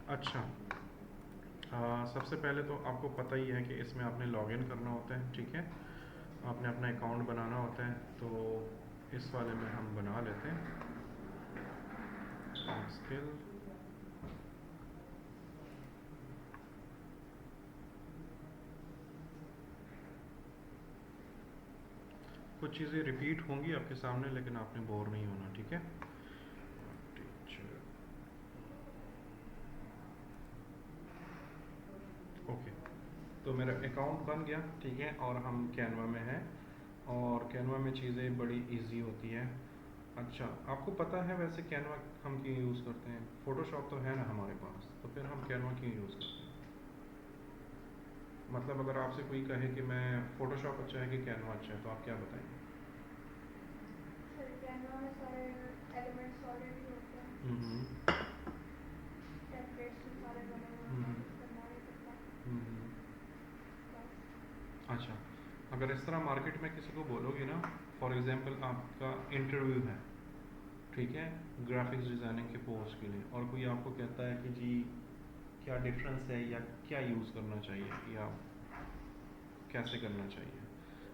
अच्छा, सबसे पहले तो आपको पता ही है कि इसमें आपने लॉगिन करना होता है, ठीक है। आपने अपना अकाउंट बनाना होता है, तो इस वाले में हम बना लेते हैं स्किल। कुछ चीज़ें रिपीट होंगी आपके सामने, लेकिन आपने बोर नहीं होना, ठीक है। Teacher, okay. तो मेरा अकाउंट बन गया, ठीक है, और हम कैनवा में हैं। और कैनवा में चीज़ें बड़ी इजी होती हैं। अच्छा, आपको पता है वैसे कैनवा हम क्यों यूज़ करते हैं? फ़ोटोशॉप तो है ना हमारे पास, तो फिर हम कैनवा क्यों यूज़ करते हैं? मतलब अगर आपसे कोई कहे कि मैं फ़ोटोशॉप अच्छा है कि कैनवा अच्छा है, तो आप क्या बताएंगे? सर कैनवा में सारे एलिमेंट्स ऑलरेडी होते हैं, हम्म। टेम्पलेट्स भी सारे बने हुए होते हैं, हम्म। कुछ करना नहीं पड़ता हम्म। बस। अच्छा, अगर इस तरह मार्केट में किसी को बोलोगे ना, फॉर एग्जांपल आपका इंटरव्यू है, ठीक है, ग्राफिक्स डिज़ाइनिंग के पोस्ट के लिए, और कोई आपको कहता है कि जी क्या डिफरेंस है या क्या यूज़ करना चाहिए या कैसे करना चाहिए,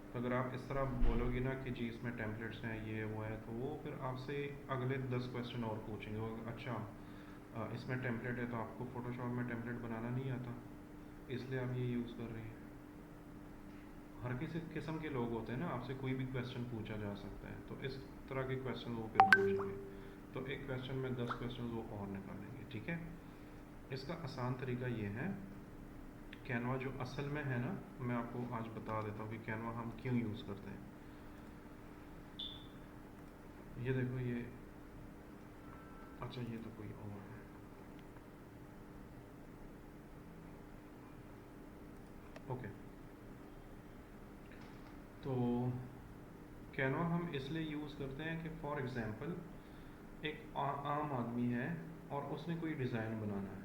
तो अगर आप इस तरह बोलोगे ना कि जी इसमें टेम्पलेट्स हैं, ये वो है, तो वो फिर आपसे अगले 10 क्वेश्चन और पूछेंगे। वो अच्छा, इसमें टेम्पलेट है तो आपको फ़ोटोशॉप में टेम्पलेट बनाना नहीं आता, इसलिए आप ये यूज़ कर रहे हैं। हर किसी किस्म के लोग होते हैं ना, आपसे कोई भी क्वेश्चन पूछा जा सकता है, तो इस तरह के क्वेश्चन वो फिर पूछेंगे। तो एक क्वेश्चन में 10 क्वेश्चन वो और निकालेंगे, ठीक है। इसका आसान तरीका ये है, कैनवा जो असल में है ना, मैं आपको आज बता देता हूँ कि कैनवा हम क्यों यूज़ करते हैं। ये देखो ये, अच्छा ये तो कोई और है, ओके। तो कैनवा हम इसलिए यूज़ करते हैं कि फॉर एग्ज़ाम्पल एक आम आदमी है और उसने कोई डिज़ाइन बनाना है,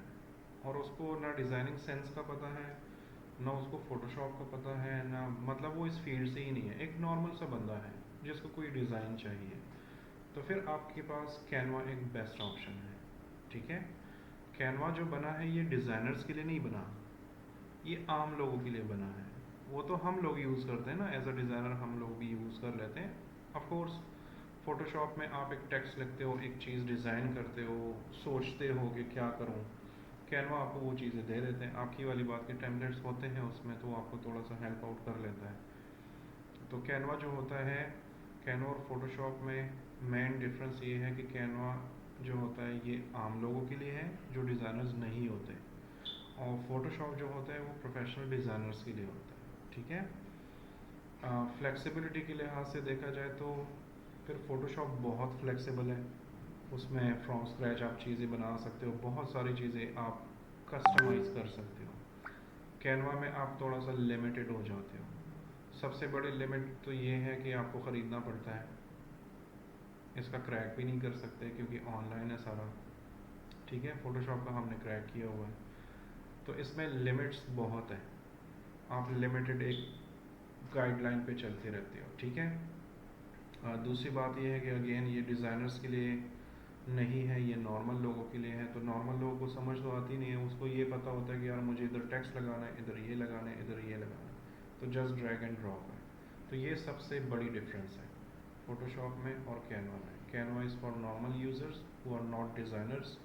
और उसको ना डिज़ाइनिंग सेंस का पता है, ना उसको फ़ोटोशॉप का पता है, ना मतलब वो इस फील्ड से ही नहीं है, एक नॉर्मल सा बंदा है जिसको कोई डिज़ाइन चाहिए। तो फिर आपके पास कैनवा एक बेस्ट ऑप्शन है, ठीक है। कैनवा जो बना है ये डिज़ाइनर्स के लिए नहीं बना, ये आम लोगों के लिए बना है। वो तो हम लोग यूज़ करते हैं ना, एज अ डिज़ाइनर हम लोग भी यूज़ कर लेते हैं। ऑफ कोर्स फ़ोटोशॉप में आप एक टेक्स्ट लिखते हो, एक चीज़ डिज़ाइन करते हो, सोचते हो कि क्या करूँ, कैनवा आपको वो चीज़ें दे देते हैं। आपकी वाली बात के टेम्पलेट्स होते हैं उसमें, तो आपको थोड़ा सा हेल्प आउट कर लेता है। तो कैनवा जो होता है, कैनवा और फोटोशॉप में मेन डिफरेंस ये है कि कैनवा जो होता है ये आम लोगों के लिए है जो डिज़ाइनर्स नहीं होते, और फोटोशॉप जो होता है वो प्रोफेशनल डिज़ाइनर्स के लिए होता है, ठीक है। फ्लेक्सिबिलिटी के लिहाज से देखा जाए तो फिर फोटोशॉप बहुत फ्लेक्सिबल है, उसमें फ्रॉम स्क्रैच आप चीज़ें बना सकते हो, बहुत सारी चीज़ें आप कस्टमाइज़ कर सकते हो। कैनवा में आप थोड़ा सा लिमिटेड हो जाते हो। सबसे बड़ी लिमिट तो ये है कि आपको ख़रीदना पड़ता है, इसका क्रैक भी नहीं कर सकते क्योंकि ऑनलाइन है सारा, ठीक है। फ़ोटोशॉप का हमने क्रैक किया हुआ है, तो इसमें लिमिट्स बहुत है, आप लिमिटेड एक गाइडलाइन पे चलते रहते हो, ठीक है। दूसरी बात यह है कि अगेन ये डिज़ाइनर्स के लिए नहीं है, ये नॉर्मल लोगों के लिए है। तो नॉर्मल लोगों को समझ तो आती नहीं है, उसको ये पता होता है कि यार मुझे इधर टेक्स्ट लगाना है, इधर ये लगाना है, इधर ये लगाना है, तो जस्ट ड्रैग एंड ड्रॉप है। तो ये सबसे बड़ी डिफरेंस है फ़ोटोशॉप में और कैनवा में। Canva is for normal users who are not designers,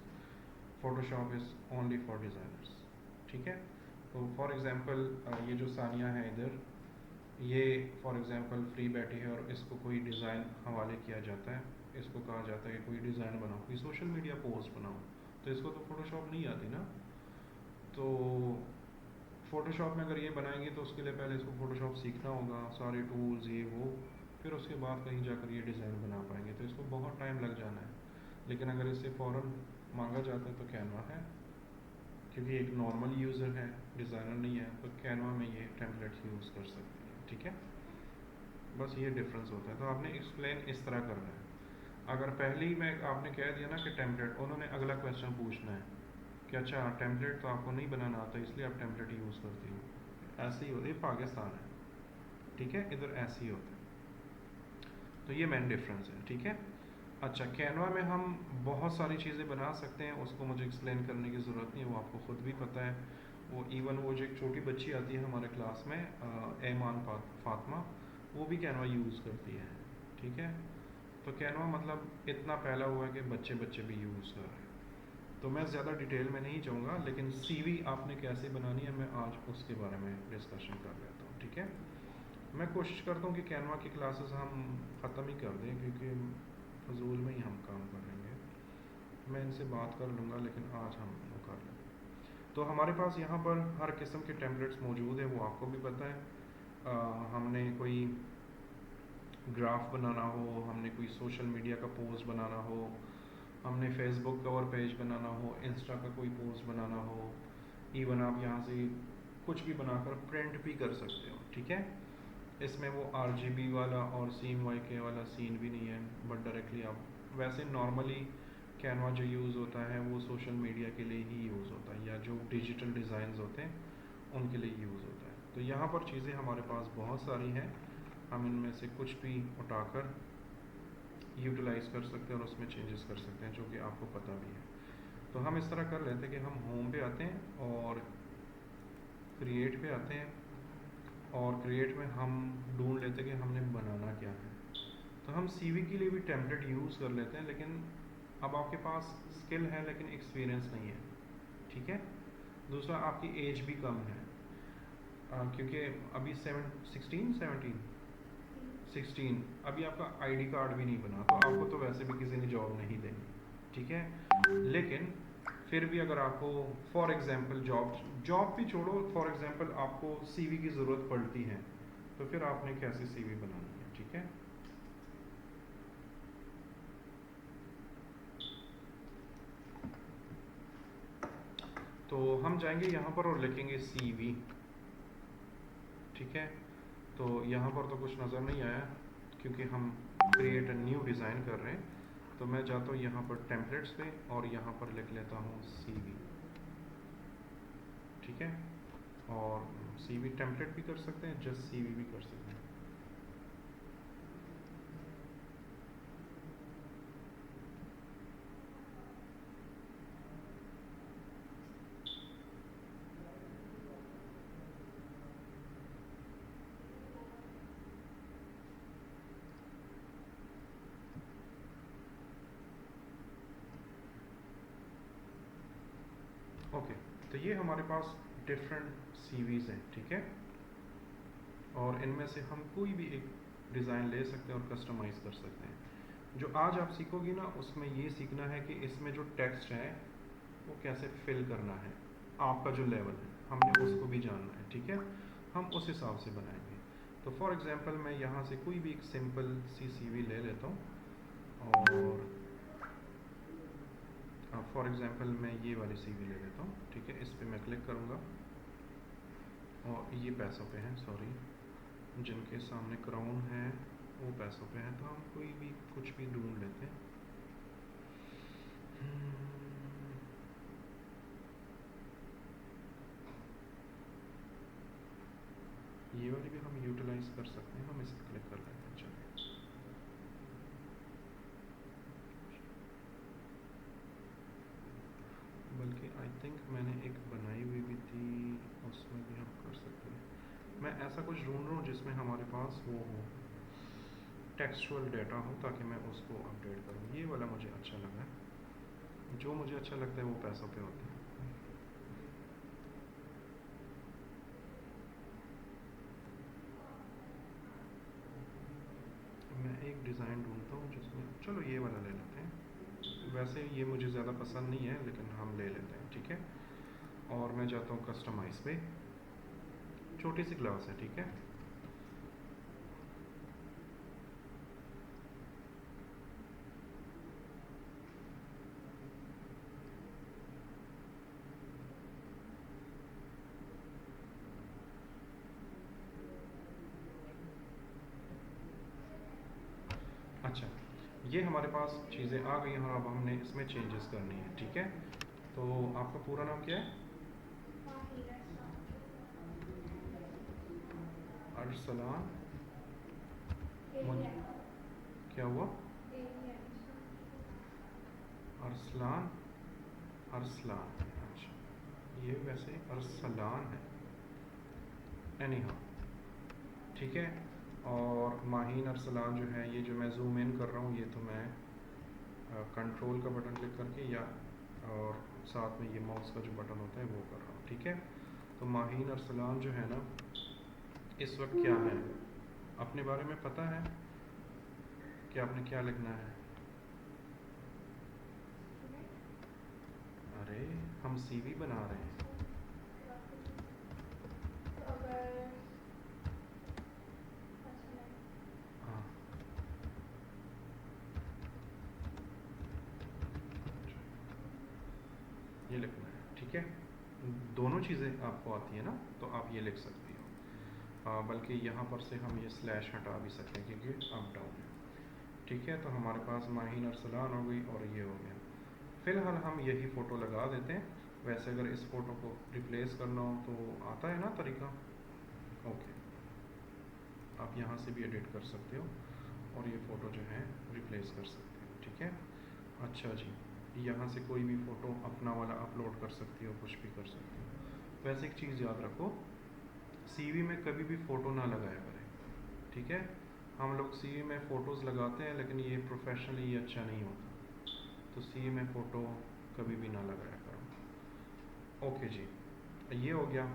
Photoshop is only for designers, ठीक है। तो फॉर एग्ज़ाम्पल ये जो सानिया है इधर, ये फॉर एग्ज़ाम्पल फ्री बैठी है और इसको कोई डिज़ाइन हवाले किया जाता है, इसको कहा जाता है कि कोई डिज़ाइन बनाओ, कोई सोशल मीडिया पोस्ट बनाओ, तो इसको तो फ़ोटोशॉप नहीं आती ना। तो फ़ोटोशॉप में अगर ये बनाएंगे तो उसके लिए पहले इसको फ़ोटोशॉप सीखना होगा, सारे टूल्स ये वो, फिर उसके बाद कहीं जाकर ये डिज़ाइन बना पाएंगे, तो इसको बहुत टाइम लग जाना है। लेकिन अगर इससे फ़ौरन मांगा जाता है तो कैनवा है, क्योंकि एक नॉर्मल यूज़र है, डिज़ाइनर नहीं है, तो कैनवा में ये टेम्पलेट्स यूज़ कर सकते हैं, ठीक है। बस ये डिफरेंस होता है, तो आपने एक्सप्लेन इस तरह करना है। अगर पहले ही में आपने कह दिया ना कि टेम्पलेट, उन्होंने अगला क्वेश्चन पूछना है कि अच्छा टेम्पलेट तो आपको नहीं बनाना आता इसलिए आप टेम्पलेट यूज़ करती हो। ऐसे ही होता है, पाकिस्तान है, ठीक है, इधर ऐसे ही होता है। तो ये मेन डिफरेंस है, ठीक है। अच्छा, कैनवा में हम बहुत सारी चीज़ें बना सकते हैं, उसको मुझे एक्सप्लेन करने की ज़रूरत नहीं है, वो आपको ख़ुद भी पता है। वो इवन वो जो एक छोटी बच्ची आती है हमारे क्लास में, ऐमान फातिमा, वो भी कैनवा यूज़ करती है, ठीक है। तो कैनवा मतलब इतना फैला हुआ है कि बच्चे बच्चे भी यूज़ कर रहे हैं। तो मैं ज़्यादा डिटेल में नहीं जाऊँगा, लेकिन सीवी आपने कैसे बनानी है मैं आज उसके बारे में डिस्कशन कर लेता हूँ, ठीक है। मैं कोशिश करता हूँ कि कैनवा की क्लासेस हम ख़त्म ही कर दें, क्योंकि फजूल में ही हम काम करेंगे। मैं इनसे बात कर लूँगा, लेकिन आज हम वो कर लें। तो हमारे पास यहाँ पर हर किस्म के टेम्पलेट्स मौजूद है, वो आपको भी पता है। हमने कोई ग्राफ बनाना हो, हमने कोई सोशल मीडिया का पोस्ट बनाना हो, हमने फेसबुक कवर पेज बनाना हो, इंस्टा का कोई पोस्ट बनाना हो, इवन आप यहाँ से कुछ भी बनाकर प्रिंट भी कर सकते हो, ठीक है। इसमें वो RGB वाला और CMYK वाला सीन भी नहीं है, बट डायरेक्टली आप वैसे नॉर्मली कैनवा जो यूज़ होता है वो सोशल मीडिया के लिए ही यूज़ होता है, या जो डिजिटल डिज़ाइंस होते हैं उनके लिए यूज़ होता है। तो यहाँ पर चीज़ें हमारे पास बहुत सारी हैं, हम इनमें से कुछ भी उठाकर यूटिलाइज़ कर सकते हैं और उसमें चेंजेस कर सकते हैं, जो कि आपको पता भी है। तो हम इस तरह कर लेते हैं कि हम होम पे आते हैं और क्रिएट पे आते हैं, और क्रिएट में हम ढूंढ लेते हैं कि हमने बनाना क्या है। तो हम सीवी के लिए भी टेम्पलेट यूज़ कर लेते हैं, लेकिन अब आपके पास स्किल है लेकिन एक्सपीरियंस नहीं है, ठीक है। दूसरा, आपकी एज भी कम है, क्योंकि अभी 16 अभी आपका आईडी कार्ड भी नहीं बना, तो आपको तो वैसे भी किसी ने जॉब नहीं देनी, ठीक है। लेकिन फिर भी अगर आपको फॉर एग्जांपल जॉब भी छोड़ो, फॉर एग्जांपल आपको सीवी की ज़रूरत पड़ती है, तो फिर आपने कैसे सीवी बनानी है, ठीक है। तो हम जाएंगे यहाँ पर और लिखेंगे सीवी, ठीक है। तो यहाँ पर तो कुछ नज़र नहीं आया, क्योंकि हम क्रिएट अ न्यू डिज़ाइन कर रहे हैं। तो मैं जाता हूँ यहाँ पर टेम्पलेट्स पे और यहाँ पर लिख लेता हूँ सीवी, ठीक है। और सीवी टेम्पलेट भी कर सकते हैं, जस्ट सीवी भी कर सकते हैं। ओके, तो ये हमारे पास डिफरेंट सीवीज़ हैं, ठीक है। और इनमें से हम कोई भी एक डिज़ाइन ले सकते हैं और कस्टमाइज़ कर सकते हैं। जो आज आप सीखोगी ना, उसमें ये सीखना है कि इसमें जो टेक्स्ट है वो कैसे फिल करना है, आपका जो लेवल है हमने उसको भी जानना है, ठीक है। हम उस हिसाब से बनाएंगे। तो फॉर एग्जांपल मैं यहाँ से कोई भी एक सिंपल सी सीवी ले लेता हूँ, और फॉर एग्जांपल मैं ये वाली सीवी ले लेता हूँ, ठीक है। इस पर मैं क्लिक करूँगा और ये पैसों पे है, सॉरी, जिनके सामने क्राउन है वो पैसों पे है। तो हम कोई भी कुछ भी ढूंढ लेते हैं। ये वाली भी हम यूटिलाइज कर सकते हैं, हम इस पर क्लिक कर लेते हैं, चलिए। बल्कि आई थिंक मैंने एक बनाई हुई भी थी, उसमें भी हम कर सकते हैं। मैं ऐसा कुछ ढूंढ रहा हूँ जिसमें हमारे पास वो हो, टेक्सचुअल डेटा हो, ताकि मैं उसको अपडेट करूँ। ये वाला मुझे अच्छा लगा है, जो मुझे अच्छा लगता है वो पैसों पे होता है। मैं एक डिज़ाइन ढूंढता हूँ जिसमें, चलो ये वाला ले लेते हैं। वैसे ये मुझे ज़्यादा पसंद नहीं है, लेकिन हम ले लेते हैं, ठीक है। और मैं जाता हूँ कस्टमाइज़ पे, छोटी सी क्लास है, ठीक है। अच्छा, ये हमारे पास चीज़ें आ गई हैं और अब हमने इसमें चेंजेस करनी है, ठीक है। तो आपका पूरा नाम क्या है? अरसलान। क्या हुआ? अरसलान, अरसलान, अच्छा ये वैसे अरसलान है, एनी हाउ, ठीक है। और माहीन अरसलान जो है, ये जो मैं जूम इन कर रहा हूँ, ये तो मैं कंट्रोल का बटन क्लिक करके या और साथ में ये माउस का जो बटन होता है वो कर रहा हूँ, ठीक है। तो माहीन अरसलान जो है ना, इस वक्त क्या है, अपने बारे में पता है कि आपने क्या लिखना है? अरे हम सीवी बना रहे हैं। तो अगर अच्छा नहीं, हाँ, ये लिखना है, ठीक है। दोनों चीज़ें आपको आती है ना, तो आप ये लिख सकती हो। बल्कि यहाँ पर से हम ये स्लैश हटा भी सकते हैं क्योंकि अप डाउन है, ठीक है। तो हमारे पास माहीन अरसलान हो गई और ये हो गया। फ़िलहाल हम यही फ़ोटो लगा देते हैं। वैसे अगर इस फ़ोटो को रिप्लेस करना हो तो आता है ना तरीका, ओके, आप यहाँ से भी एडिट कर सकते हो और ये फ़ोटो जो है रिप्लेस कर सकते हो, ठीक है। अच्छा जी, यहाँ से कोई भी फ़ोटो अपना वाला अपलोड कर सकती हो, कुछ भी कर सकती हो। वैसे एक चीज़ याद रखो, सीवी में कभी भी फ़ोटो ना लगाया करें, ठीक है। हम लोग सीवी में फ़ोटोज़ लगाते हैं लेकिन ये प्रोफेशनली ये अच्छा नहीं होता, तो सीवी में फ़ोटो कभी भी ना लगाया करो। ओके जी, ये हो गया।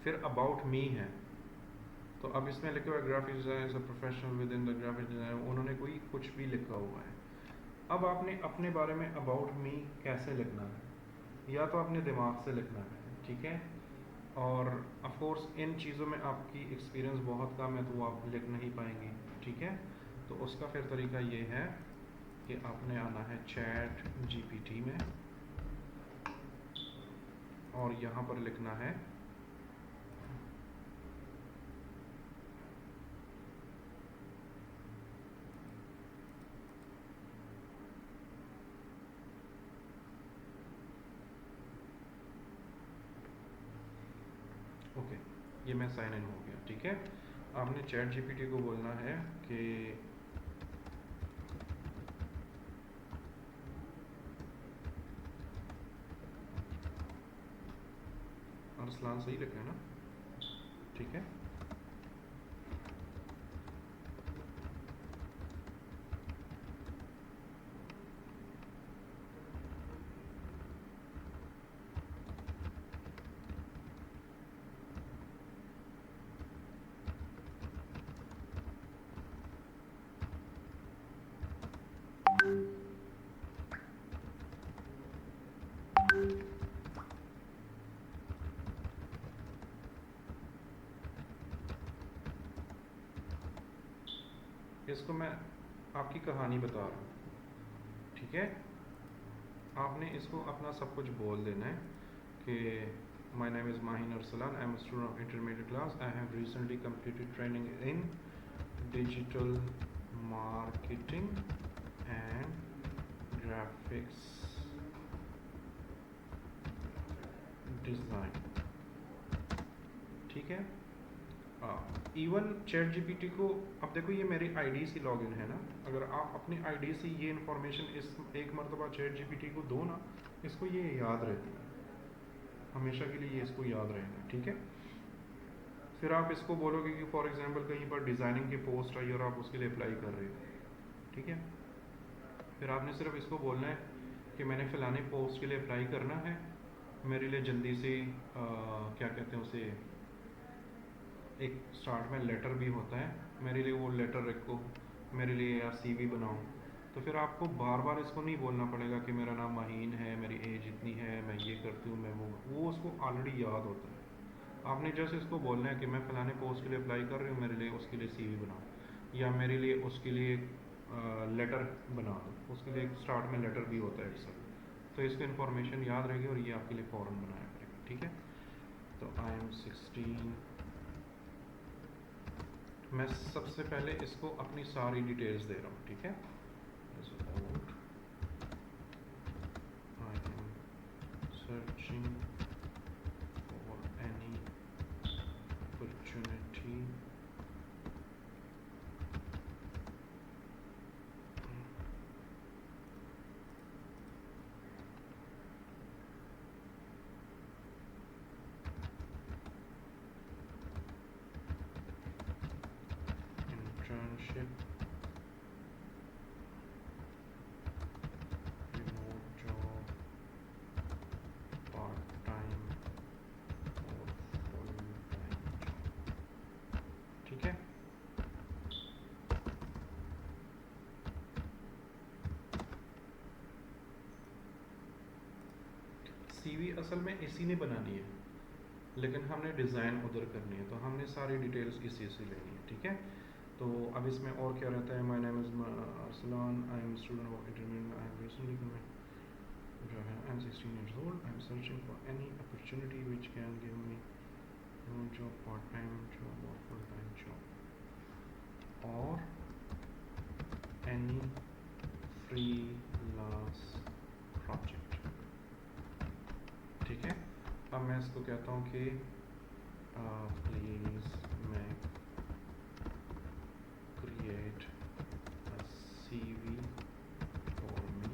फिर अबाउट मी है, तो अब इसमें लिखा हुआ है graphic design as a professional within the graphic design, उन्होंने कोई कुछ भी लिखा हुआ है। अब आपने अपने बारे में अबाउट मी कैसे लिखना है, या तो अपने दिमाग से लिखना है, ठीक है। और ऑफ कोर्स इन चीज़ों में आपकी एक्सपीरियंस बहुत कम है तो वो आप लिख नहीं पाएंगी, ठीक है। तो उसका फिर तरीका ये है कि आपने आना है चैट जीपीटी में और यहाँ पर लिखना है ओके, ये मैं साइन इन हो गया, ठीक है। आपने चैट जीपीटी को बोलना है कि अरसलान सही लिखा है ना, ठीक है। इसको मैं आपकी कहानी बता रहा हूँ, ठीक है। आपने इसको अपना सब कुछ बोल देना है कि my name is Mahin Arsalan, I am student of intermediate class, I have recently completed training in digital marketing and graphics design, ठीक है। इवन चैट जीपीटी को, अब देखो ये मेरी आईडी से लॉगिन है ना, अगर आप अपनी आईडी से ये इन्फॉर्मेशन इस एक मरतबा चैट जीपीटी को दो ना, इसको ये याद रहती है, हमेशा के लिए ये इसको याद रहेगा, ठीक है। फिर आप इसको बोलोगे कि फॉर एग्जांपल कहीं पर डिज़ाइनिंग की पोस्ट आई और आप उसके लिए अप्लाई कर रहे हो, ठीक है। फिर आपने सिर्फ इसको बोलना है कि मैंने फ़लाने पोस्ट के लिए अप्लाई करना है, मेरे लिए जल्दी से क्या कहते हैं उसे, एक स्टार्ट में लेटर भी होता है, मेरे लिए वो लेटर रखो, मेरे लिए या सीवी बनाओ। तो फिर आपको बार बार इसको नहीं बोलना पड़ेगा कि मेरा नाम माहीन है, मेरी एज इतनी है, मैं ये करती हूँ, मैं वो उसको ऑलरेडी याद होता है। आपने जस्ट इसको बोलना है कि मैं फ़लाने पोस्ट के लिए अप्लाई कर रही हूँ, मेरे लिए उसके लिए सीवी बनाओ, या मेरे लिए उसके लिए लेटर बना दो, उसके लिए स्टार्ट में लेटर भी होता है अक्सर। तो इसको इन्फॉर्मेशन याद रहेगी और ये आपके लिए फ़ौरन बनाया करेगा, ठीक है। तो आई एम 16, मैं सबसे पहले इसको अपनी सारी डिटेल्स दे रहा हूँ, ठीक है। I am searching for any opportunity CV असल में इसी ने बनानी है, लेकिन हमने डिज़ाइन उधर करनी है, तो हमने सारी डिटेल्स इसी से लेनी है, ठीक है। तो अब इसमें और क्या रहता है, my name is Arsalan, I am student of intermediate, I have recently जो है I am 16 years old, I am searching for any opportunity which can give me job, part time job और फुल टाइम जॉब और any freelance project, ठीक है। अब मैं इसको कहता हूँ कि please make create a CV for me,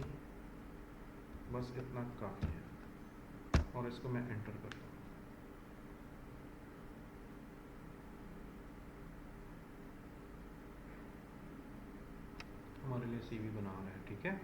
बस इतना काफ़ी है, और इसको मैं एंटर करता हूँ। हमारे लिए सीवी बना रहा है, ठीक है।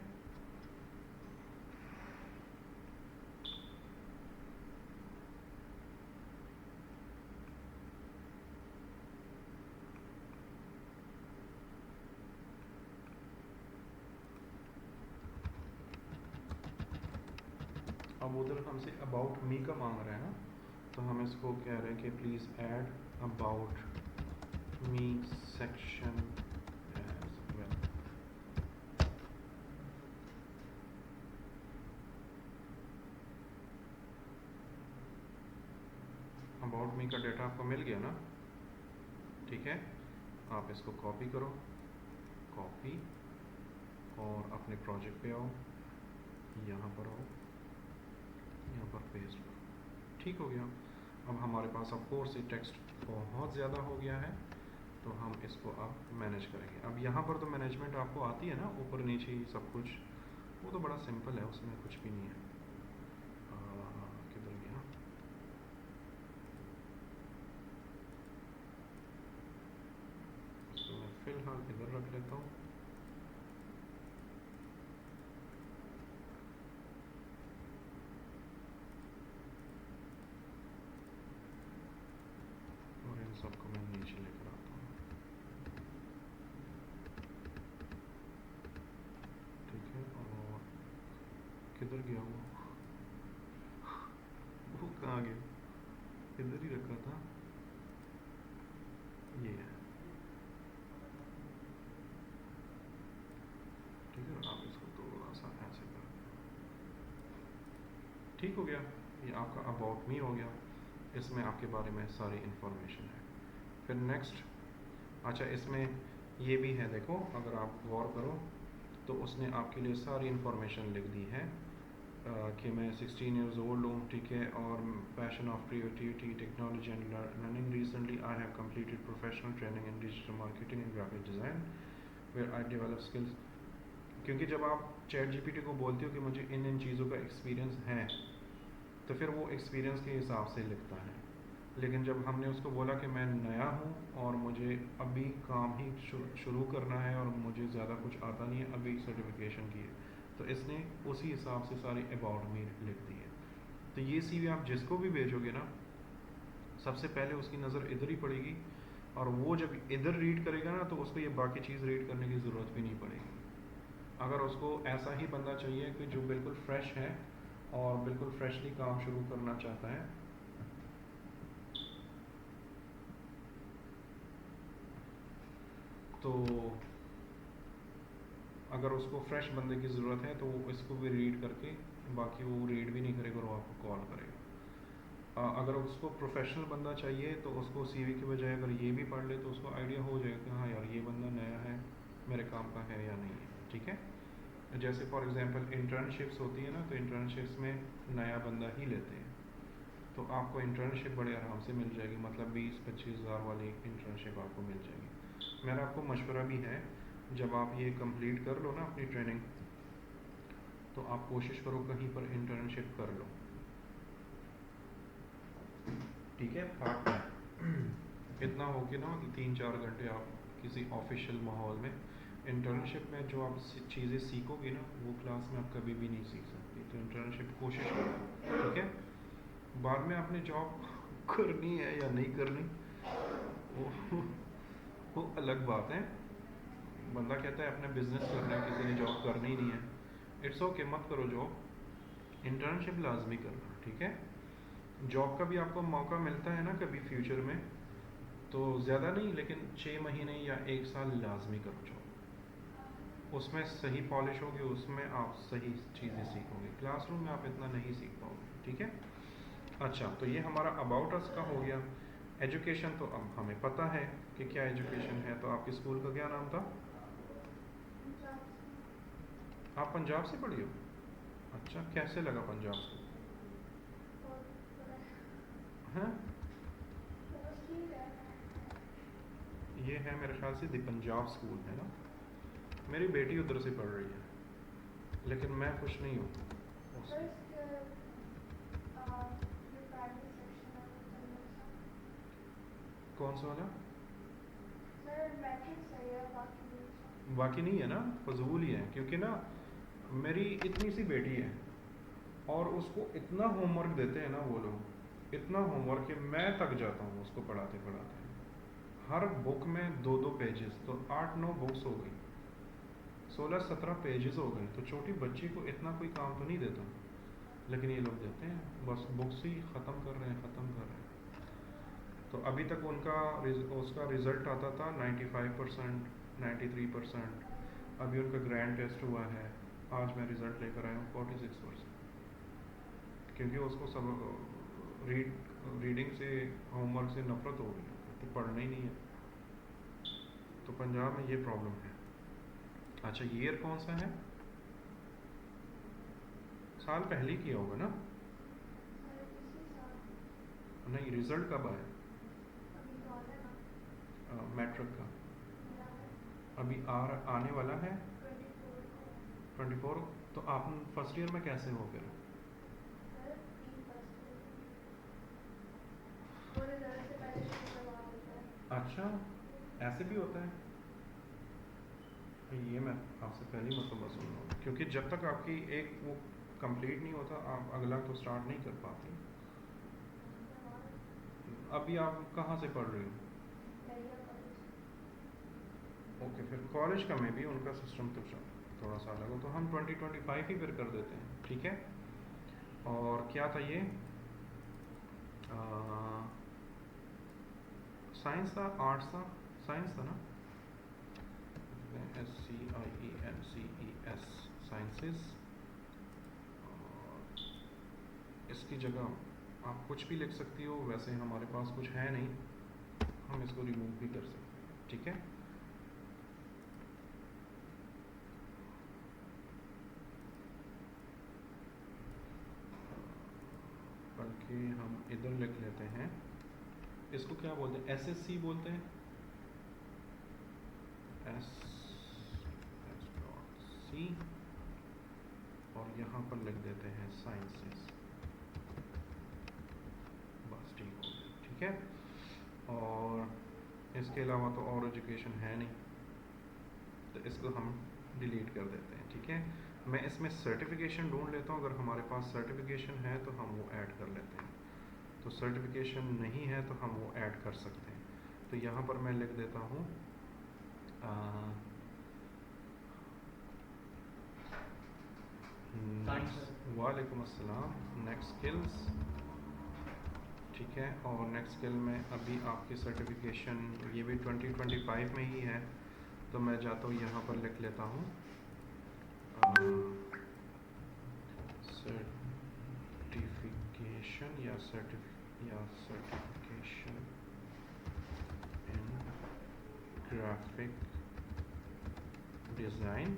अब उधर हमसे अबाउट मी का मांग रहा है ना, तो हम इसको कह रहे हैं कि please add about me section as well. About me का डेटा आपको मिल गया ना, ठीक है। आप इसको कॉपी करो, कॉपी, और अपने प्रोजेक्ट पे आओ, यहाँ पर आओ, यहाँ पर पेस्ट करो, ठीक हो गया। अब हमारे पास ऑफ कोर्स ये टेक्स्ट बहुत ज़्यादा हो गया है, तो हम इसको अब मैनेज करेंगे। अब यहाँ पर तो मैनेजमेंट आपको आती है ना, ऊपर नीचे सब कुछ, वो तो बड़ा सिंपल है, उसमें कुछ भी नहीं है। किधर गया, इसको मैं फ़िलहाल इधर रख लेता हूँ। और इन सबको मैं नीचे लेकर आता हूँ, ठीक है। और किधर गया वो कहाँ गया, इधर ही रखा था, ये है, ठीक है। आप इसको थोड़ा सा ऐसे कर, ठीक हो गया। ये आपका अबाउट मी हो गया, इसमें आपके बारे में सारी इन्फॉर्मेशन है। फिर नेक्स्ट, अच्छा इसमें ये भी है, देखो अगर आप गौर करो तो उसने आपके लिए सारी इन्फॉर्मेशन लिख दी है कि मैं 16 years old हूँ, ठीक है, और passion of creativity, technology and learning, recently I have completed professional training in digital marketing and graphic design where I develop skills. क्योंकि जब आप चैट जीपीटी को बोलते हो कि मुझे इन इन चीज़ों का एक्सपीरियंस है, तो फिर वो एक्सपीरियंस के हिसाब से लिखता है। लेकिन जब हमने उसको बोला कि मैं नया हूँ और मुझे अभी काम ही शुरू करना है और मुझे ज़्यादा कुछ आता नहीं है, अभी सर्टिफिकेशन की है, तो इसने उसी हिसाब से सारी अबाउट मी लिख दी है। तो ये सीवी आप जिसको भी भेजोगे ना, सबसे पहले उसकी नज़र इधर ही पड़ेगी, और वो जब इधर रीड करेगा ना, तो उसको ये बाकी चीज़ रीड करने की ज़रूरत भी नहीं पड़ेगी। अगर उसको ऐसा ही बंदा चाहिए कि जो बिल्कुल फ्रेश है और बिल्कुल फ्रेशली काम शुरू करना चाहता है, तो अगर उसको फ्रेश बंदे की ज़रूरत है तो वो इसको भी रीड करके, बाकी वो रीड भी नहीं करेगा और वो आपको कॉल करेगा। अगर उसको प्रोफेशनल बंदा चाहिए तो उसको सीवी की बजाय अगर ये भी पढ़ ले तो उसको आइडिया हो जाएगा कि हाँ यार ये बंदा नया है, मेरे काम का है या नहीं है, ठीक है। जैसे फॉर एग्जांपल इंटर्नशिप्स होती है ना, तो इंटर्नशिप्स में नया बंदा ही लेते हैं, तो आपको इंटर्नशिप बड़े आराम से मिल जाएगी, मतलब 20-25 हज़ार वाली इंटर्नशिप आपको मिल जाएगी। मेरा आपको मशवरा भी है, जब आप ये कंप्लीट कर लो ना अपनी ट्रेनिंग, तो आप कोशिश करो कहीं पर इंटर्नशिप कर लो, ठीक है। पार्ट टाइम इतना हो कि ना कि 3-4 घंटे आप किसी ऑफिशियल माहौल में, इंटर्नशिप में जो आप चीज़ें सीखोगे ना, वो क्लास में आप कभी भी नहीं सीख सकती, तो इंटर्नशिप कोशिश करो, ठीक है। बाद में आपने जॉब करनी है या नहीं करनी, वो वो अलग बात है। बंदा कहता है अपना बिजनेस करना है, किसी ने जॉब करनी ही नहीं है, इट्स ओके, मत करो जॉब। इंटर्नशिप लाजमी करना, ठीक है। जॉब का भी आपको मौका मिलता है ना कभी फ्यूचर में, तो ज़्यादा नहीं लेकिन 6 महीने या 1 साल लाजमी करो जॉब। उसमें सही पॉलिश होगी, उसमें आप सही चीज़ें सीखोगे, क्लासरूम में आप इतना नहीं सीख पाओगे, ठीक है। अच्छा, तो ये हमारा अबाउट अस का हो गया। एजुकेशन तो अब हमें पता है कि क्या एजुकेशन है। तो आपके स्कूल का क्या नाम था? आप पंजाब से पढ़ी हो? अच्छा, कैसे लगा पंजाब से? हैं? ये है मेरे ख्याल से दी पंजाब स्कूल है ना। मेरी बेटी उधर से पढ़ रही है लेकिन मैं खुश नहीं हूँ उससे। कौन सा वाला? बाकी नहीं है ना, फजूल ही है, क्योंकि ना मेरी इतनी सी बेटी है और उसको इतना होमवर्क देते हैं ना वो लोग, इतना होमवर्क कि मैं थक जाता हूँ उसको पढ़ाते पढ़ाते। हर बुक में 2-2 पेजेस, तो 8-9 बुक्स हो गई, 16-17 पेजेस हो गए। तो छोटी बच्ची को इतना कोई काम तो नहीं देता, लेकिन ये लोग देते हैं, बस बुक्स ही ख़त्म कर रहे हैं, ख़त्म कर रहे हैं। तो अभी तक उसका रिज़ल्ट आता था 95%, 93%। अभी उनका ग्रैंड टेस्ट हुआ है, आज मैं रिज़ल्ट लेकर आया हूँ 46%, क्योंकि उसको सब रीडिंग से, होमवर्क से नफरत हो गई, तो पढ़ना ही नहीं है। तो पंजाब में ये प्रॉब्लम है। अच्छा, ईयर कौन सा है? साल पहले ही किया होगा ना? नहीं, रिज़ल्ट कब आया मैट्रिक का? अभी आने वाला है 24। तो आप फर्स्ट ईयर में कैसे हो फिर? अच्छा, ऐसे भी होता है? ये मैं आपसे पहली मरतबा सुन रहा हूँ, क्योंकि जब तक आपकी एक वो कंप्लीट नहीं होता आप अगला तो स्टार्ट नहीं कर पाते। अभी आप कहाँ से पढ़ रहे हो? ओके, फिर कॉलेज का में भी उनका सिस्टम तो थोड़ा सा अलग हो, तो हम 2025 ही फिर कर देते हैं, ठीक है। और क्या था ये? साइंस था, आर्ट्स था? साइंस था ना? SCIENCES, sciences. इसकी जगह आप कुछ भी लिख सकती हो, वैसे हमारे पास कुछ है नहीं, हम इसको रिमूव भी कर सकते हैं, ठीक है। बल्कि हम इधर लिख लेते हैं, इसको क्या बोलते हैं? SSC बोलते हैं, S.C, और यहाँ पर लिख देते हैं साइंसेस, बस ठीक हो गया, ठीक है। और इसके अलावा तो और एजुकेशन है नहीं, तो इसको हम डिलीट कर देते हैं, ठीक है। मैं इसमें सर्टिफिकेशन ढूंढ लेता हूँ, अगर हमारे पास सर्टिफिकेशन है तो हम वो ऐड कर लेते हैं, तो सर्टिफिकेशन नहीं है तो हम वो ऐड कर सकते हैं। तो यहाँ पर मैं लिख देता हूँ वालेकुम अस्सलाम, नेक्स्ट स्किल्स, ठीक है। और नेक्स्ट स्किल में अभी आपकी सर्टिफिकेशन ये भी 2025 में ही है, तो मैं जाता हूँ यहाँ पर लिख लेता हूँ सर्टिफिकेशन या सर्टिफिकेशन इन ग्राफिक डिज़ाइन।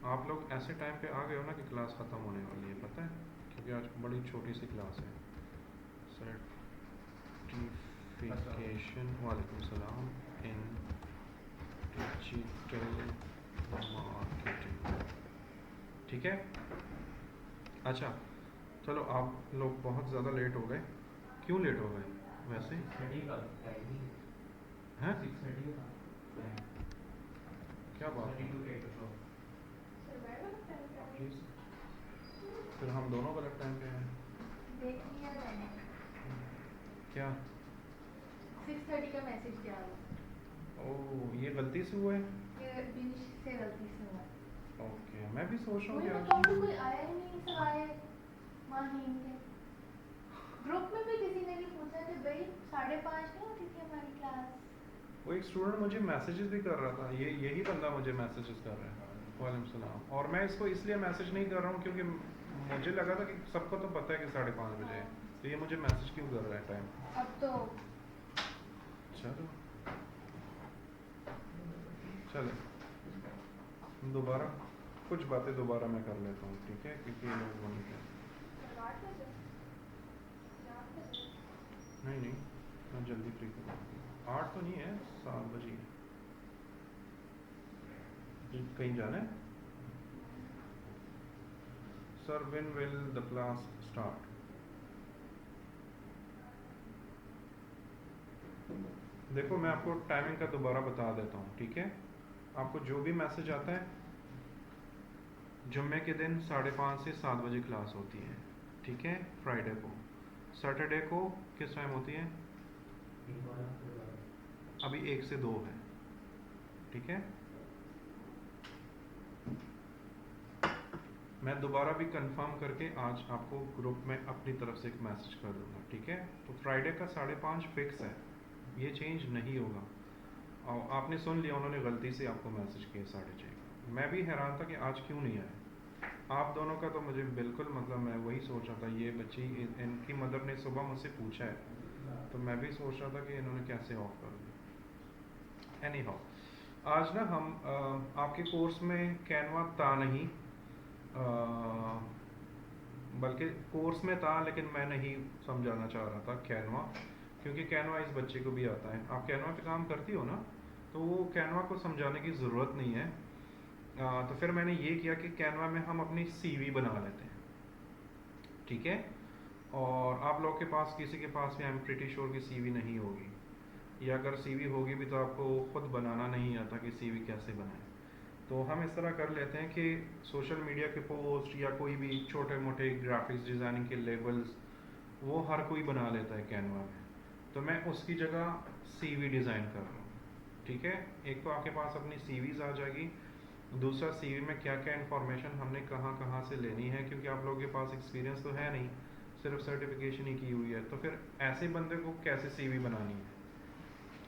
आप लोग ऐसे टाइम पे आ गए हो ना कि क्लास ख़त्म होने वाली है, पता है, क्योंकि आज बड़ी छोटी सी क्लास है। सर्टिफिकेशन, वालेकुम सलाम, इन डिजिटल मार्केटिंग, ठीक है। अच्छा, चलो आप लोग बहुत ज़्यादा लेट हो गए। क्यों लेट हो गए वैसे? हैं? क्या बात है? प्लीज़, फिर हम दोनों गलत टाइम पे हैं। क्या? 6:30 का मैसेज किया हुआ। ओह, ये गलती से हुआ है? ये बिन से गलती से हुआ। ओके, क्या, मैं भी सोच रहा हूँ वही कि बताऊँ आज तो कोई आया ही नहीं सिवाय माहीन के। ग्रुप में भी किसी ने नहीं पूछा कि भाई 5:30 नहीं होती थी हमारी क्लास। वो एक स्टूडेंट मुझे मैसेजेस भी कर रहा था, यही बंदा मुझे मैसेजेस कर रहा है, वालेकुम सलाम। और मैं इसको इसलिए मैसेज नहीं कर रहा हूँ क्योंकि मुझे लगा था कि सबको तो पता है कि 5:30 बजे है, तो ये मुझे मैसेज क्यों कर रहा है टाइम। अब तो चलो चले दोबारा कुछ बातें दोबारा मैं कर लेता हूँ, ठीक है, क्योंकि ये लोग वहीं थे। 8 बजे 8 बजे नहीं नहीं, मैं जल्दी फ्री करूँगा, 8 तो नहीं है, 7 बजे ही है। कहीं जाना है sir? When will the class start? देखो मैं आपको टाइमिंग का दोबारा बता देता हूँ, ठीक है। आपको जो भी मैसेज आता है, जुम्मे के दिन 5:30 से 7 बजे क्लास होती है, ठीक है, फ्राइडे को। सैटरडे को किस टाइम होती है? अभी 1 से 2 है, ठीक है। मैं दोबारा भी कंफर्म करके आज आपको ग्रुप में अपनी तरफ से एक मैसेज कर दूंगा, ठीक है। तो फ्राइडे का 5:30 फिक्स है, ये चेंज नहीं होगा। और आपने सुन लिया, उन्होंने गलती से आपको मैसेज किया 6:30 का। मैं भी हैरान था कि आज क्यों नहीं आया। आप दोनों का तो मुझे बिल्कुल मतलब, मैं वही सोच रहा था, ये बच्ची इनकी मदर ने सुबह मुझसे पूछा है, तो मैं भी सोच रहा था कि इन्होंने कैसे ऑफ कर दिया। एनी हाउ, आज ना हम आपके कोर्स में कैनवा था नहीं, बल्कि कोर्स में था लेकिन मैं नहीं समझाना चाह रहा था कैनवा, क्योंकि कैनवा इस बच्चे को भी आता है। आप कैनवा पे काम करती हो ना, तो वो कैनवा को समझाने की ज़रूरत नहीं है। तो फिर मैंने ये किया कि कैनवा में हम अपनी सीवी बना लेते हैं, ठीक है। और आप लोग के पास, किसी के पास भी आई एम प्रीटी श्योर की सीवी नहीं होगी, या अगर सीवी होगी भी तो आपको खुद बनाना नहीं आता कि सीवी कैसे बनाए। तो हम इस तरह कर लेते हैं कि सोशल मीडिया के पोस्ट या कोई भी छोटे मोटे ग्राफिक्स डिज़ाइनिंग के लेबल्स, वो हर कोई बना लेता है कैनवा में, तो मैं उसकी जगह सीवी डिज़ाइन कर रहा हूँ, ठीक है। एक तो आपके पास अपनी सीवीज आ जाएगी, दूसरा सीवी में क्या क्या इन्फॉर्मेशन हमने कहाँ कहाँ से लेनी है, क्योंकि आप लोगों के पास एक्सपीरियंस तो है नहीं, सिर्फ सर्टिफिकेशन ही की हुई है, तो फिर ऐसे बंदे को कैसे सीवी बनानी है।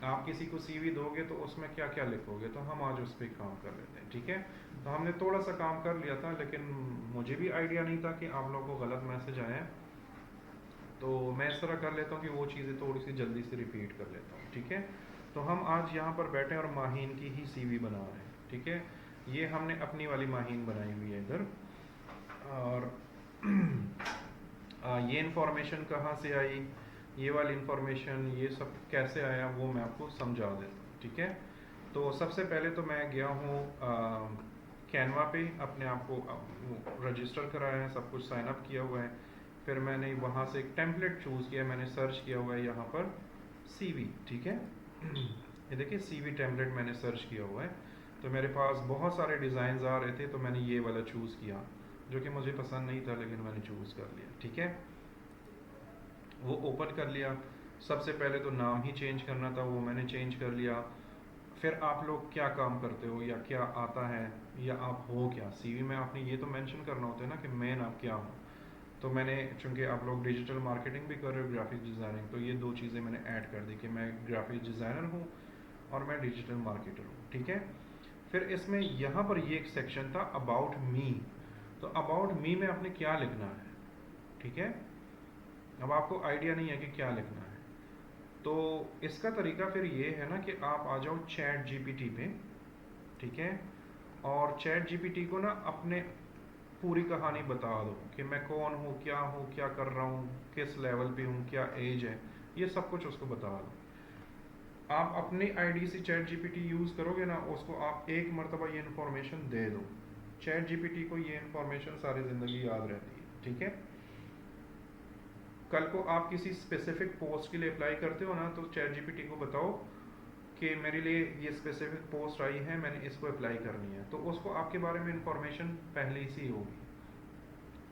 आप किसी को सीवी दोगे तो उसमें क्या क्या लिखोगे, तो हम आज उस पर काम कर लेते हैं, ठीक है। तो हमने थोड़ा सा काम कर लिया था, लेकिन मुझे भी आइडिया नहीं था कि आप लोगों को गलत मैसेज आया है, तो मैं इस तरह कर लेता हूँ कि वो चीज़ें थोड़ी सी जल्दी से रिपीट कर लेता हूँ, ठीक है। तो हम आज यहाँ पर बैठे और माहीन की ही सीवी बना रहे हैं, ठीक है। ये हमने अपनी वाली माहीन बनाई हुई है इधर, और ये इंफॉर्मेशन कहाँ से आई, ये वाली इंफॉर्मेशन, ये सब कैसे आया, वो मैं आपको समझा देता हूँ, ठीक है। तो सबसे पहले तो मैं गया हूँ कैनवा पे, अपने आप को रजिस्टर कराया है, सब कुछ साइन अप किया हुआ है। फिर मैंने वहाँ से एक टेम्पलेट चूज़ किया, मैंने सर्च किया हुआ है यहाँ पर सीवी, ठीक है। ये देखिए सीवी टेम्पलेट मैंने सर्च किया हुआ है, तो मेरे पास बहुत सारे डिज़ाइन आ रहे थे, तो मैंने ये वाला चूज़ किया, जो कि मुझे पसंद नहीं था लेकिन मैंने चूज़ कर लिया, ठीक है। वो ओपन कर लिया। सबसे पहले तो नाम ही चेंज करना था, वो मैंने चेंज कर लिया। फिर आप लोग क्या काम करते हो, या क्या आता है, या आप हो क्या। सीवी में आपने ये तो मेंशन करना होता है ना कि मैं आप क्या हूँ। तो मैंने, चूंकि आप लोग डिजिटल मार्केटिंग भी कर रहे हो, ग्राफिक डिज़ाइनिंग, तो ये दो चीज़ें मैंने ऐड कर दी कि मैं ग्राफिक डिज़ाइनर हूँ और मैं डिजिटल मार्केटर हूँ, ठीक है। फिर इसमें यहाँ पर ये एक सेक्शन था अबाउट मी, तो अबाउट मी में आपने क्या लिखना है, ठीक है। अब आपको आइडिया नहीं है कि क्या लिखना है, तो इसका तरीका फिर ये है ना कि आप आ जाओ चैट जीपीटी पे, ठीक है। और चैट जीपीटी को ना अपने पूरी कहानी बता दो कि मैं कौन हूँ, क्या कर रहा हूँ, किस लेवल पे हूँ, क्या एज है, ये सब कुछ उसको बता दो। आप अपनी आईडी से चैट जीपीटी यूज़ करोगे ना, उसको आप एक मरतबा ये इन्फॉर्मेशन दे दो, चैट जीपीटी को ये इन्फॉर्मेशन सारी ज़िंदगी याद रहती है, ठीक है। कल को आप किसी स्पेसिफिक पोस्ट के लिए अप्लाई करते हो ना, तो चैट जीपीटी को बताओ कि मेरे लिए ये स्पेसिफिक पोस्ट आई है, मैंने इसको अप्लाई करनी है, तो उसको आपके बारे में इंफॉर्मेशन पहले ही से होगी,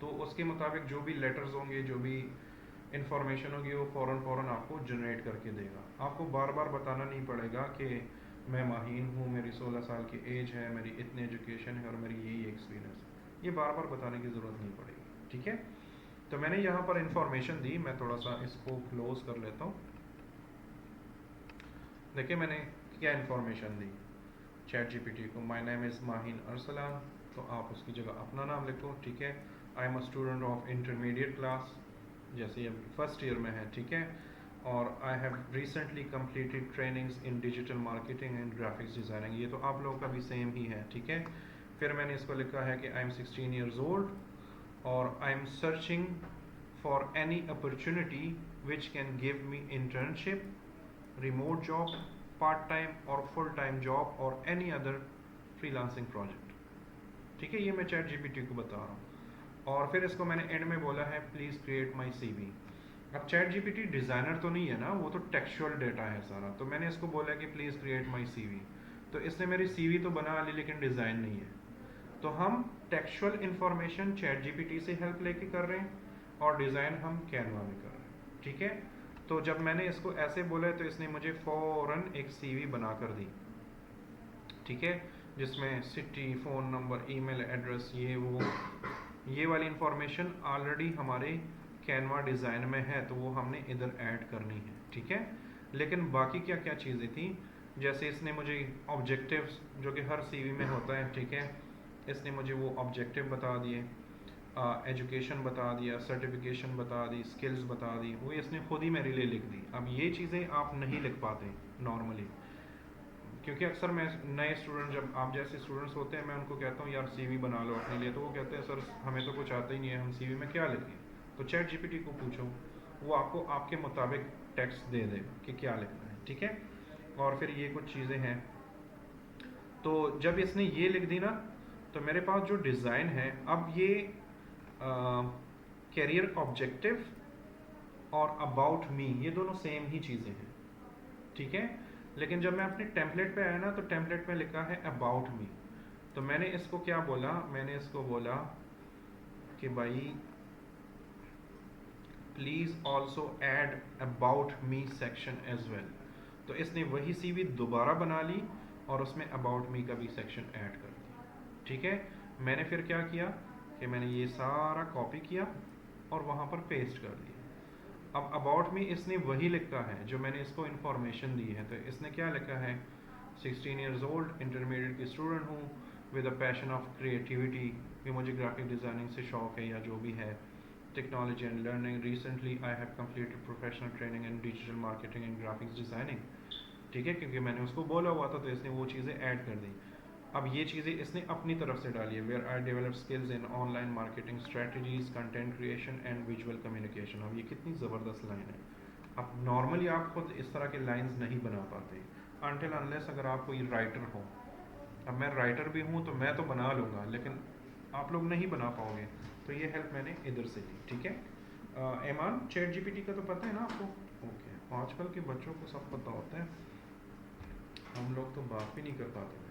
तो उसके मुताबिक जो भी लेटर्स होंगे, जो भी इंफॉर्मेशन होगी, वो फ़ौरन आपको जनरेट करके देगा। आपको बार बार बताना नहीं पड़ेगा कि मैं माहीन हूँ, मेरी 16 साल की एज है, मेरी इतनी एजुकेशन है और मेरी यही एक्सपीरियंस है। ये बार बार बताने की ज़रूरत नहीं पड़ेगी, ठीक है। तो मैंने यहाँ पर इंफॉर्मेशन दी, मैं थोड़ा सा इसको क्लोज कर लेता हूँ। देखिए मैंने क्या इंफॉर्मेशन दी चैट जीपीटी को। My name is Maheen Arsalan, तो आप उसकी जगह अपना नाम लिखो, ठीक है। आई am a student of intermediate class, जैसे ये फर्स्ट ईयर में है, ठीक है। और I have recently completed trainings in digital marketing and graphics designing, ये तो आप लोगों का भी सेम ही है, ठीक है। फिर मैंने इसको लिखा है कि आई एम 16 ईयर्स ओल्ड और I am searching for any opportunity which can give me internship, remote job, part time और फुल टाइम जॉब और एनी अदर फ्रीलांसिंग प्रोजेक्ट, ठीक है। ये मैं चैट जीपीटी को बता रहा हूँ। और फिर इसको मैंने एंड में बोला है प्लीज़ क्रिएट माई सीवी। अब चैट जीपीटी डिज़ाइनर तो नहीं है ना, वो तो टेक्सचुअल डेटा है सारा, तो मैंने इसको बोला कि प्लीज़ क्रिएट माई सीवी। तो इसने मेरी सीवी तो बना ली लेकिन डिज़ाइन नहीं है। तो हम टेक्सचुअल इंफॉर्मेशन चैट जीपीटी से हेल्प लेके कर रहे हैं और डिज़ाइन हम कैनवा में कर रहे हैं, ठीक है। तो जब मैंने इसको ऐसे बोला तो इसने मुझे फ़ौरन एक सीवी बना कर दी, ठीक है, जिसमें city, phone number, email address, ये वो, ये वाली इंफॉर्मेशन ऑलरेडी हमारे कैनवा डिज़ाइन में है, तो वो हमने इधर ऐड करनी है, ठीक है। लेकिन बाकी क्या क्या चीज़ें थी, जैसे इसने मुझे ऑब्जेक्टिव्स जो कि हर सीवी में होता है, ठीक है, इसने मुझे वो ऑब्जेक्टिव बता दिए, एजुकेशन बता दिया, सर्टिफिकेशन बता दी, स्किल्स बता दी, वो इसने खुद ही मेरे लिए लिख दी। अब ये चीज़ें आप नहीं लिख पाते नॉर्मली, क्योंकि अक्सर मैं नए स्टूडेंट, जब आप जैसे स्टूडेंट्स होते हैं, मैं उनको कहता हूँ यार सीवी बना लो अपने लिए, तो वो कहते हैं सर हमें तो कुछ आता ही नहीं है, हम सीवी में क्या लिखें। तो चैट जीपीटी को पूछो, वो आपको आपके मुताबिक टेक्स्ट दे देगा कि क्या लिखना है, ठीक है। और फिर ये कुछ चीज़ें हैं, तो जब इसने ये लिख दी ना, तो मेरे पास जो डिज़ाइन है, अब ये कैरियर ऑब्जेक्टिव और अबाउट मी, ये दोनों सेम ही चीज़ें हैं, ठीक है। लेकिन जब मैं अपने टेम्पलेट पे आया ना, तो टेम्पलेट में लिखा है अबाउट मी, तो मैंने इसको क्या बोला, मैंने इसको बोला कि भाई please also add about me section as well. तो इसने वही सीवी दोबारा बना ली और उसमें अबाउट मी का भी सेक्शन ऐड कर दिया, ठीक है। मैंने फिर क्या किया कि मैंने ये सारा कॉपी किया और वहाँ पर पेस्ट कर दिया। अब अबाउट मी इसने वही लिखा है जो मैंने इसको इन्फॉर्मेशन दी है, तो इसने क्या लिखा है, 16 ईयर्स ओल्ड, इंटरमीडिएट की स्टूडेंट हूँ with a passion of creativity, कि मुझे ग्राफिक डिज़ाइनिंग से शौक है या जो भी है, technology and learning, recently I have completed professional training in digital marketing and graphics designing, ठीक है, क्योंकि मैंने उसको बोला हुआ था तो इसने वो चीज़ें ऐड कर दी। अब ये चीज़ें इसने अपनी तरफ से डाली है, where I develop skills in online marketing strategies, content creation and visual communication. अब ये कितनी ज़बरदस्त लाइन है। अब नॉर्मली आप खुद इस तरह के लाइंस नहीं बना पाते अनटिल अनलेस अगर आप कोई राइटर हो। अब मैं राइटर भी हूँ तो मैं तो बना लूँगा, लेकिन आप लोग नहीं बना पाओगे, तो ये हेल्प मैंने इधर से ली, ठीक है। ईमान, चैट जीपीटी का तो पता है ना आपको? ओके, आजकल के बच्चों को सब पता होता है, हम लोग तो बात भी नहीं कर पाते।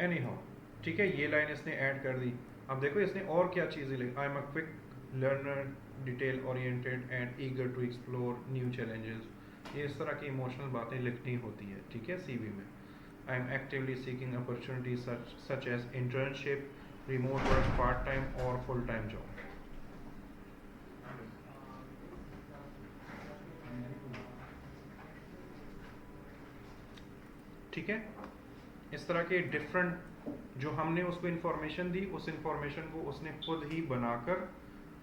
एनी हाउ, ठीक है, ये लाइन इसने ऐड कर दी। अब देखो इसने और क्या चीज़ें लिखी, I am a quick learner, detail oriented and eager to explore new challenges. ये इस तरह की इमोशनल बातें लिखनी होती है, ठीक है, सीवी में। I am actively seeking opportunities such as internship, remote work, part time और फुल टाइम जॉब, ठीक है। इस तरह के डिफरेंट जो हमने उसको इन्फॉर्मेशन दी, उस इन्फॉर्मेशन को उसने खुद ही बनाकर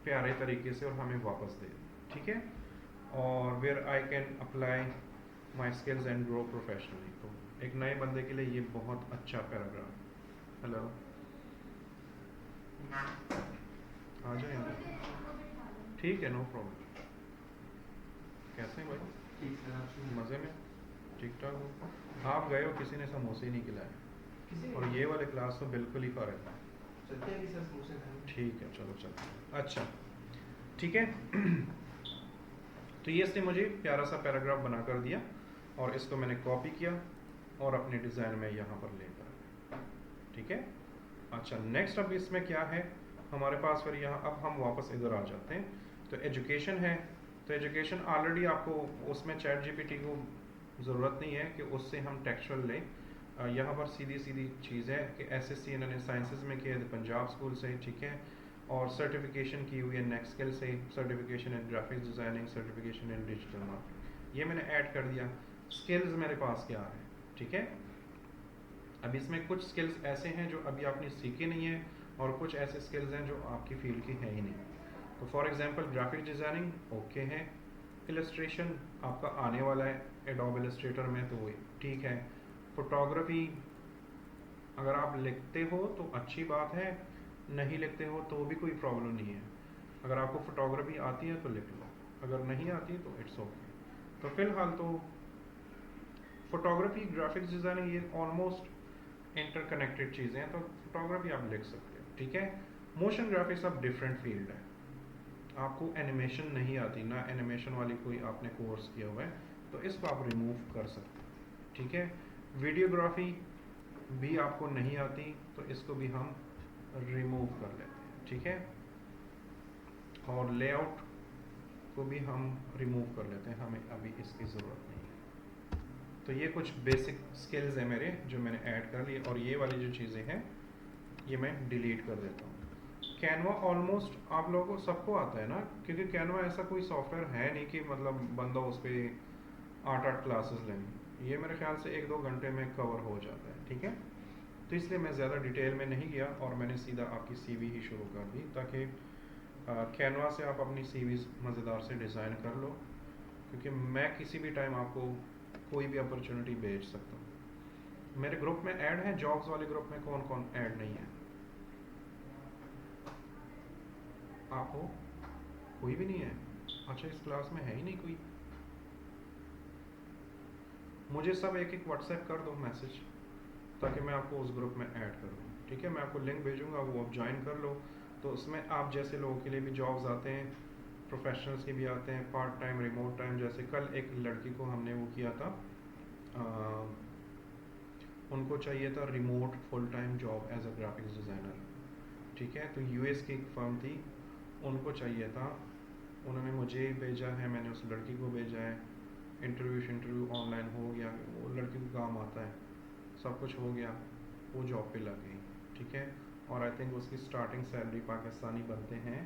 प्यारे तरीके से और हमें वापस दे दी, ठीक है। और where I can apply my skills and grow professionally, तो एक नए बंदे के लिए ये बहुत अच्छा पैराग्राफ। हेलो, आ जाए यहाँ, ठीक है, नो प्रॉब्लम। कैसे हैं भाई? मज़े में, ठीक ठाक हो? आप गए हो, किसी ने समोसे ही नहीं खिलाए, और ये वाले क्लास तो बिल्कुल ही फर्क है। ठीक है, चलो चलते हैं। अच्छा, ठीक है। तो ये इसने मुझे प्यारा सा पैराग्राफ बना कर दिया और इसको मैंने कॉपी किया और अपने डिज़ाइन में यहाँ पर लेकर, ठीक है। अच्छा, नेक्स्ट अब इसमें क्या है हमारे पास, फिर यहाँ अब हम वापस इधर आ जाते हैं। तो एजुकेशन है, तो एजुकेशन ऑलरेडी आपको उसमें चैट जीपीटी को ज़रूरत नहीं है कि उससे हम टेक्सचुअल लें। यहाँ पर सीधी सीधी चीज़ है कि एसएससी इन्होंने साइंसेज में किया है पंजाब स्कूल से, ठीक है, और सर्टिफिकेशन की हुई है नेक्स्ट स्किल से, सर्टिफिकेशन इन ग्राफिक्स डिज़ाइनिंग, सर्टिफिकेशन इन डिजिटल मार्केटिंग, ये मैंने ऐड कर दिया। स्किल्स मेरे पास क्या है, ठीक है। अब इसमें कुछ स्किल्स ऐसे हैं जो अभी आपने सीखे नहीं है, और कुछ ऐसे स्किल्स हैं जो आपकी फील्ड की है ही नहीं। तो for example graphic designing okay है, इलस्ट्रेशन आपका आने वाला है एडोब इलस्ट्रेटर में, तो वो ठीक है। फोटोग्राफी अगर आप लिखते हो तो अच्छी बात है, नहीं लिखते हो तो भी कोई प्रॉब्लम नहीं है। अगर आपको फोटोग्राफी आती है तो लिख लो, अगर नहीं आती तो इट्स ओके। तो फिलहाल तो फोटोग्राफी ग्राफिक्स डिज़ाइनिंग ये ऑलमोस्ट इंटरकनेक्टेड चीज़ें हैं, तो फोटोग्राफी आप लिख सकते हो, ठीक है। मोशन ग्राफिक्स अब डिफरेंट फील्ड है, आपको एनिमेशन नहीं आती ना, एनिमेशन वाली कोई आपने कोर्स किया हुआ है, तो इसको आप रिमूव कर सकते हो, ठीक है। वीडियोग्राफी भी आपको नहीं आती, तो इसको भी हम रिमूव कर लेते हैं, ठीक है। और लेआउट को भी हम रिमूव कर लेते हैं, हमें अभी इसकी ज़रूरत नहीं है। तो ये कुछ बेसिक स्किल्स हैं मेरे जो मैंने ऐड कर लिए, और ये वाली जो चीज़ें हैं ये मैं डिलीट कर देता हूँ। कैनवा ऑलमोस्ट आप लोगों को सबको आता है ना, क्योंकि कैनवा ऐसा कोई सॉफ्टवेयर है नहीं कि मतलब बंदा उस पर 8-8 क्लासेस लेंगे, ये मेरे ख्याल से 1-2 घंटे में कवर हो जाता है, ठीक है। तो इसलिए मैं ज़्यादा डिटेल में नहीं गया और मैंने सीधा आपकी सीवी ही शुरू कर दी, ताकि कैनवा से आप अपनी सीवीज़ मज़ेदार से डिज़ाइन कर लो, क्योंकि मैं किसी भी टाइम आपको कोई भी अपॉर्चुनिटी भेज सकता हूँ। मेरे ग्रुप में ऐड है, जॉब्स वाले ग्रुप में कौन कौन ऐड नहीं है? आप हो? कोई भी नहीं है? अच्छा, इस क्लास में है ही नहीं कोई। मुझे सब एक एक व्हाट्सएप कर दो मैसेज, ताकि मैं आपको उस ग्रुप में ऐड कर दूँ, ठीक है। मैं आपको लिंक भेजूँगा, वो आप ज्वाइन कर लो। तो उसमें आप जैसे लोगों के लिए भी जॉब्स आते हैं, प्रोफेशनल्स के भी आते हैं, पार्ट टाइम, रिमोट टाइम। जैसे कल एक लड़की को हमने वो किया था, उनको चाहिए था remote full time job as a graphics designer, ठीक है। तो यूएस की एक फर्म थी, उनको चाहिए था, उन्होंने मुझे भेजा है, मैंने उस लड़की को भेजा है, इंटरव्यू ऑनलाइन हो गया, वो लड़की को काम आता है, सब कुछ हो गया, वो जॉब पे लग गई, ठीक है। और आई थिंक उसकी स्टार्टिंग सैलरी पाकिस्तानी बनते हैं,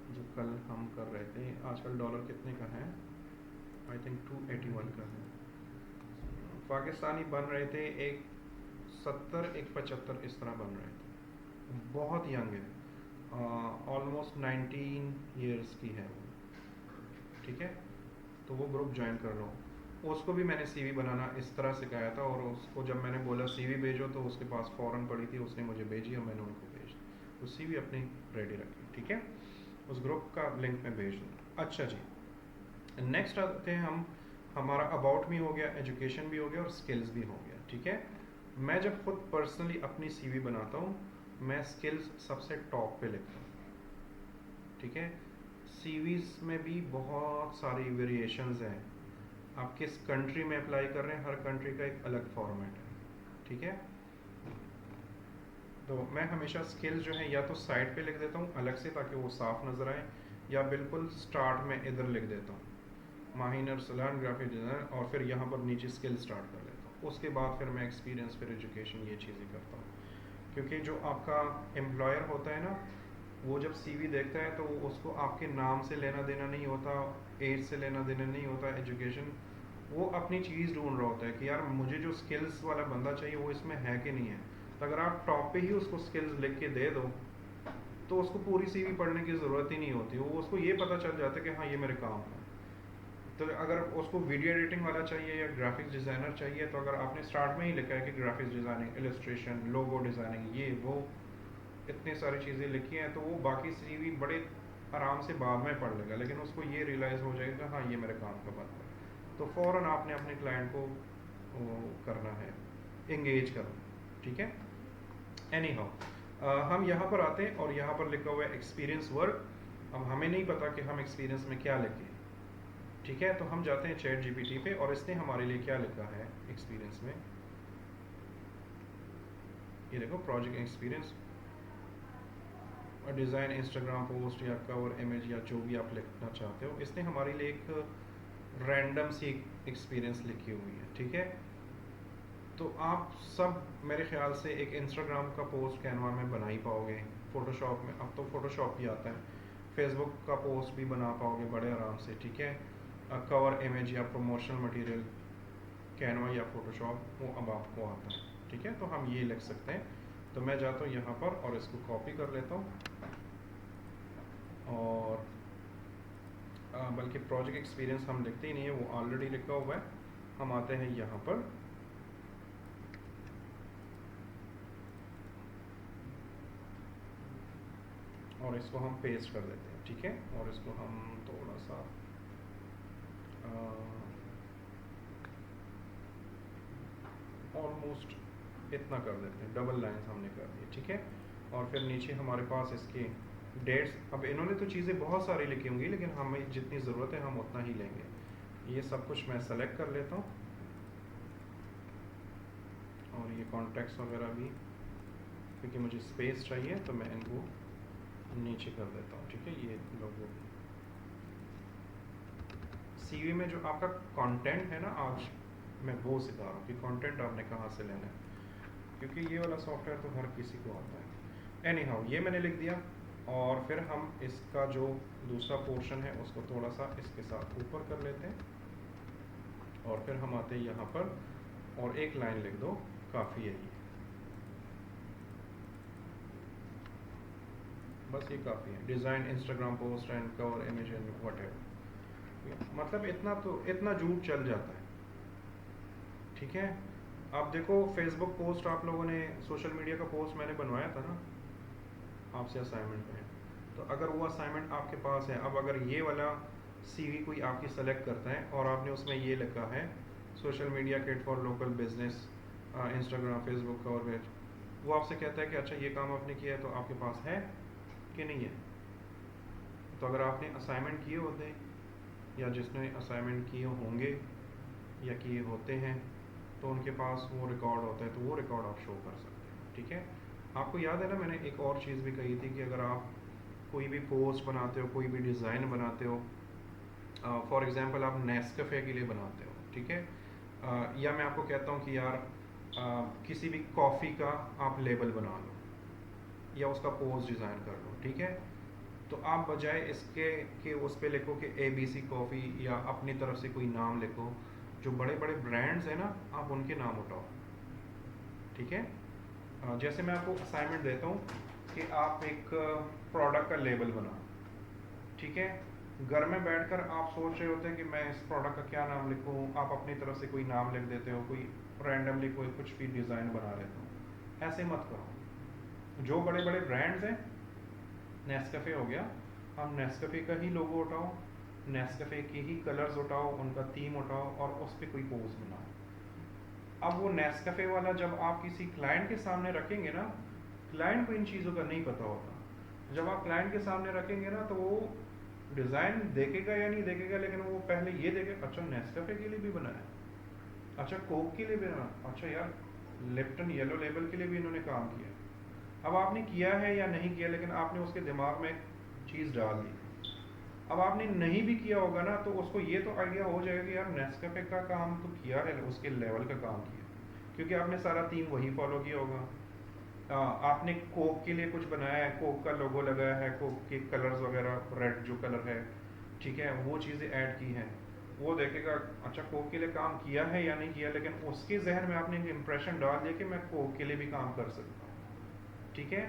जो कल हम कर रहे थे, आजकल डॉलर कितने का है, आई थिंक 281 का है, पाकिस्तानी बन रहे थे, एक 70 एक 75 इस तरह बन रहे थे। बहुत यंग है, ऑलमोस्ट 19 ईयर्स की है वो, ठीक है। तो वो ग्रुप ज्वाइन कर लो। उसको भी मैंने सीवी बनाना इस तरह सिखाया था, और उसको जब मैंने बोला सीवी भेजो तो उसके पास फ़ौरन पड़ी थी, उसने मुझे भेजी और मैंने उनको भेज दी, तो सीवी अपनी रेडी रखी, ठीक है। उस ग्रुप का लिंक मैं भेज दूँ। अच्छा जी, नेक्स्ट आते हैं हम, हमारा अबाउट भी हो गया, एजुकेशन भी हो गया और स्किल्स भी हो गया, ठीक है। मैं जब खुद पर्सनली अपनी सीवी बनाता हूँ, मैं स्किल्स सबसे टॉप पे लिखता हूँ, ठीक है। सीवीज़ में भी बहुत सारी वेरिएशंस हैं, आप किस कंट्री में अप्लाई कर रहे हैं, हर कंट्री का एक अलग फॉर्मेट है, ठीक है। तो मैं हमेशा स्किल्स जो है या तो साइड पे लिख देता हूँ अलग से, ताकि वो साफ नज़र आए, या बिल्कुल स्टार्ट में इधर लिख देता हूँ, माहिर अरसलान ग्राफिक डिज़ाइनर, और फिर यहाँ पर नीचे स्किल स्टार्ट कर लेता हूँ। उसके बाद फिर मैं एक्सपीरियंस, फिर एजुकेशन, ये चीज़ें करता हूँ। क्योंकि जो आपका एम्प्लॉयर होता है ना, वो जब सीवी देखता है तो उसको आपके नाम से लेना देना नहीं होता, एज से लेना देना नहीं होता, एजुकेशन, वो अपनी चीज़ ढूंढ रहा होता है कि यार मुझे जो स्किल्स वाला बंदा चाहिए वो इसमें है कि नहीं है। तो अगर आप टॉप पे ही उसको स्किल्स लिख के दे दो, तो उसको पूरी सीवी पढ़ने की ज़रूरत ही नहीं होती, वो उसको ये पता चल जाता है कि हाँ ये मेरे काम है। तो अगर उसको वीडियो एडिटिंग वाला चाहिए या ग्राफिक्स डिज़ाइनर चाहिए, तो अगर आपने स्टार्ट में ही लिखा है कि graphics designing, illustration, logo designing, ये वो इतनी सारी चीज़ें लिखी हैं, तो वो बाकी सीवी बड़े आराम से बाद में पढ़ लेगा, लेकिन उसको ये रियलाइज़ हो जाएगा हाँ ये मेरे काम का बंदा है। तो फ़ौरन आपने अपने क्लाइंट को करना है, इंगेज करना, ठीक है। एनी हाउ, हम यहाँ पर आते हैं और यहाँ पर लिखा हुआ है एक्सपीरियंस वर्क। अब हमें नहीं पता कि हम एक्सपीरियंस में क्या लिखें, ठीक है। तो हम जाते हैं चैट जीपीटी पे, और इसने हमारे लिए क्या लिखा है एक्सपीरियंस में, ये देखो, project experience, design, Instagram post या कवर इमेज या जो भी आप लिखना चाहते हो। इसने हमारे लिए एक रैंडम सी एक्सपीरियंस लिखी हुई है, ठीक है। तो आप सब मेरे ख्याल से एक इंस्टाग्राम का पोस्ट कैनवा में बना ही पाओगे, फ़ोटोशॉप में अब तो फ़ोटोशॉप भी आता है, फेसबुक का पोस्ट भी बना पाओगे बड़े आराम से, ठीक है। कवर इमेज या प्रमोशनल मटेरियल कैनवा या फ़ोटोशॉप वो अब आपको आता है, ठीक है। तो हम ये लिख सकते हैं। तो मैं जाता हूँ यहाँ पर और इसको कॉपी कर लेता हूँ, और बल्कि प्रोजेक्ट एक्सपीरियंस हम लिखते ही नहीं है, वो ऑलरेडी लिखा हुआ है। हम आते हैं यहाँ पर और इसको हम पेस्ट कर देते हैं, ठीक है। और इसको हम थोड़ा सा ऑलमोस्ट इतना कर देते हैं, डबल लाइंस हमने कर दी, ठीक है। और फिर नीचे हमारे पास इसके डेट्स, अब इन्होंने तो चीज़ें बहुत सारी लिखी होंगी, लेकिन हमें जितनी ज़रूरत है हम उतना ही लेंगे। ये सब कुछ मैं सेलेक्ट कर लेता हूँ, और ये कॉन्टेक्ट्स वगैरह भी, क्योंकि मुझे स्पेस चाहिए तो मैं इनको नीचे कर देता हूँ, ठीक है। ये लोगों सीवी में जो आपका कंटेंट है ना, आज मैं वो सिखा रहा हूँ कि कंटेंट आपने कहाँ से लेना है, क्योंकि ये वाला सॉफ्टवेयर तो हर किसी को आता है। एनी हाउ ये मैंने लिख दिया, और फिर हम इसका जो दूसरा पोर्शन है उसको थोड़ा सा इसके साथ ऊपर कर लेते हैं, और फिर हम आते हैं यहाँ पर और एक लाइन लिख दो, काफ़ी है ये, बस ये काफ़ी है। Design Instagram post and cover image and whatever, मतलब इतना झूठ चल जाता है, ठीक है। अब देखो फेसबुक पोस्ट आप लोगों ने, सोशल मीडिया का पोस्ट मैंने बनवाया था ना आपसे असाइनमेंट में, तो अगर वो असाइनमेंट आपके पास है, अब अगर ये वाला सीवी कोई आपकी सेलेक्ट करता है और आपने उसमें ये लिखा है social media kit for local business, Instagram Facebook cover page, वो आपसे कहता है कि अच्छा ये काम आपने किया है, तो आपके पास है कि नहीं है। तो अगर आपने असाइनमेंट किए होते या जिसने असाइनमेंट किए होंगे या किए होते हैं, तो उनके पास वो रिकॉर्ड होता है, तो वो रिकॉर्ड आप शो कर सकते हैं, ठीक है। आपको याद है ना, मैंने एक और चीज़ भी कही थी कि अगर आप कोई भी पोस्ट बनाते हो, कोई भी डिज़ाइन बनाते हो, फॉर एग्जांपल आप नेस्कैफे के लिए बनाते हो, ठीक है, या मैं आपको कहता हूँ कि यार किसी भी कॉफ़ी का आप लेबल बना लो या उसका पोस्ट डिज़ाइन कर लो, ठीक है। तो आप बजाय इसके कि उस पर लिखो कि ABC कॉफ़ी या अपनी तरफ से कोई नाम लिखो, जो बड़े बड़े ब्रांड्स हैं ना, आप उनके नाम उठाओ, ठीक है। जैसे मैं आपको असाइनमेंट देता हूँ कि आप एक प्रोडक्ट का लेबल बनाओ, ठीक है। घर में बैठकर आप सोच रहे होते हैं कि मैं इस प्रोडक्ट का क्या नाम लिखूं, आप अपनी तरफ से कोई नाम लिख देते हो, कोई रैंडमली कोई कुछ भी डिज़ाइन बना लेते हो। ऐसे मत करो। जो बड़े बड़े ब्रांड्स हैं, नेस्कैफे हो गया, हम नेस्कैफे का ही लोगो उठाओ, नेस्कैफे के ही कलर्स उठाओ, उनका थीम उठाओ और उस पर कोई पोस्ट बनाओ। अब वो नेस्कैफे वाला जब आप किसी क्लाइंट के सामने रखेंगे ना, क्लाइंट को इन चीज़ों का नहीं पता होता। जब आप क्लाइंट के सामने रखेंगे ना, तो वो डिज़ाइन देखेगा या नहीं देखेगा, लेकिन वो पहले ये देखेगा, अच्छा नेस्कैफे के लिए भी बनाया, अच्छा कोक के लिए भी बना, अच्छा यार लिप्टन येलो लेबल के लिए भी इन्होंने काम किया। अब आपने किया है या नहीं किया, लेकिन आपने उसके दिमाग में चीज़ डाल दी। अब आपने नहीं भी किया होगा ना, तो उसको ये तो आइडिया हो जाएगा कि यार नेस्कैफे का काम तो किया है, उसके लेवल का काम किया, क्योंकि आपने सारा थीम वही फॉलो किया होगा। आपने कोक के लिए कुछ बनाया है, कोक का लोगो लगाया है, कोक के कलर्स वगैरह, रेड जो कलर है, ठीक है, वो चीज़ें ऐड की हैं। वो देखेगा अच्छा कोक के लिए काम किया है या नहीं किया, लेकिन उसके जहन में आपने एक इम्प्रेशन डाल दिया कि मैं कोक के लिए भी काम कर सकता हूँ, ठीक है।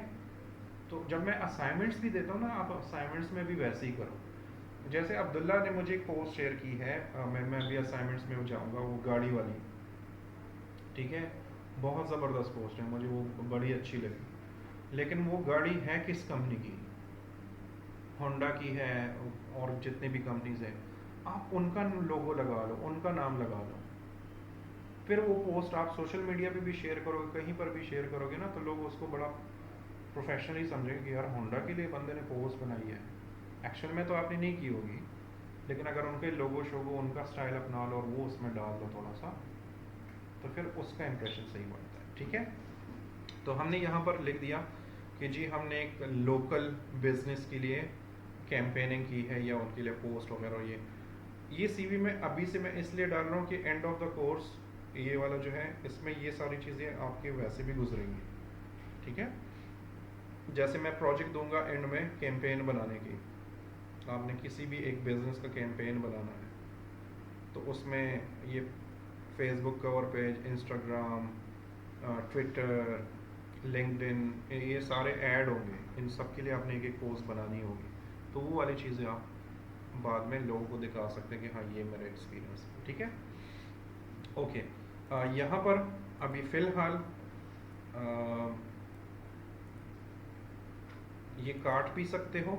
तो जब मैं असाइनमेंट्स भी देता हूँ ना, आप असाइनमेंट्स में भी वैसे ही करो। जैसे अब्दुल्ला ने मुझे एक पोस्ट शेयर की है, मैं भी असाइनमेंट्स में जाऊँगा, वो गाड़ी वाली, ठीक है, बहुत ज़बरदस्त पोस्ट है, मुझे वो बड़ी अच्छी लगी। लेकिन वो गाड़ी है किस कंपनी की? होंडा की है, और जितने भी कंपनीज हैं, आप उनका लोगो लगा लो, उनका नाम लगा लो। फिर वो पोस्ट आप सोशल मीडिया पे भी शेयर करोगे, कहीं पर भी शेयर करोगे ना, तो लोग उसको बड़ा प्रोफेशनली समझेंगे कि यार होंडा के लिए बंदे ने पोस्ट बनाई है। एक्चुअल में तो आपने नहीं की होगी, लेकिन अगर उनके लोगो शोगो, उनका स्टाइल अपना लो और वो उसमें डाल दो थोड़ा सा, तो फिर उसका इम्प्रेशन सही बनता है, ठीक है। तो हमने यहाँ पर लिख दिया कि जी हमने एक लोकल बिजनेस के लिए कैंपेनिंग की है या उनके लिए पोस्ट वगैरह ये। ये सीवी में अभी से मैं इसलिए डाल रहा हूँ कि एंड ऑफ द कोर्स ये वाला जो है इसमें ये सारी चीज़ें आपके वैसे भी गुजरेंगी, ठीक है। जैसे मैं प्रोजेक्ट दूंगा एंड में कैंपेन बनाने की, आपने किसी भी एक बिजनेस का कैंपेन बनाना है तो उसमें ये Facebook cover page, Instagram, Twitter, LinkedIn, ये सारे ऐड होंगे, इन सब के लिए आपने एक एक पोस्ट बनानी होगी। तो वो वाली चीज़ें आप बाद में लोगों को दिखा सकते हैं कि हाँ ये मेरा एक्सपीरियंस है, ठीक है। ओके, यहाँ पर अभी फ़िलहाल ये काट भी सकते हो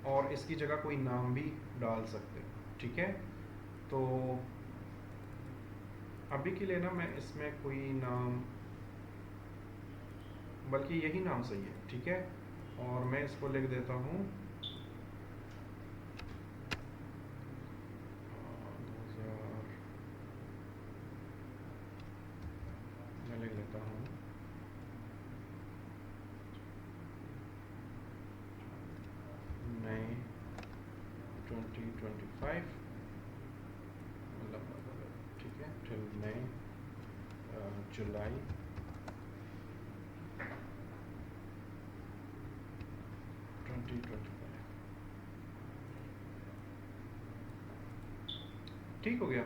और इसकी जगह कोई नाम भी डाल सकते हो, ठीक है। तो अभी के लिए ना मैं इसमें कोई नाम, बल्कि यही नाम सही है, ठीक है। और मैं इसको लिख देता हूँ 2000, मैं लिख लेता हूँ मई 2025, मतलब ठीक है, टिल मई जुलाई 2025, ठीक हो गया।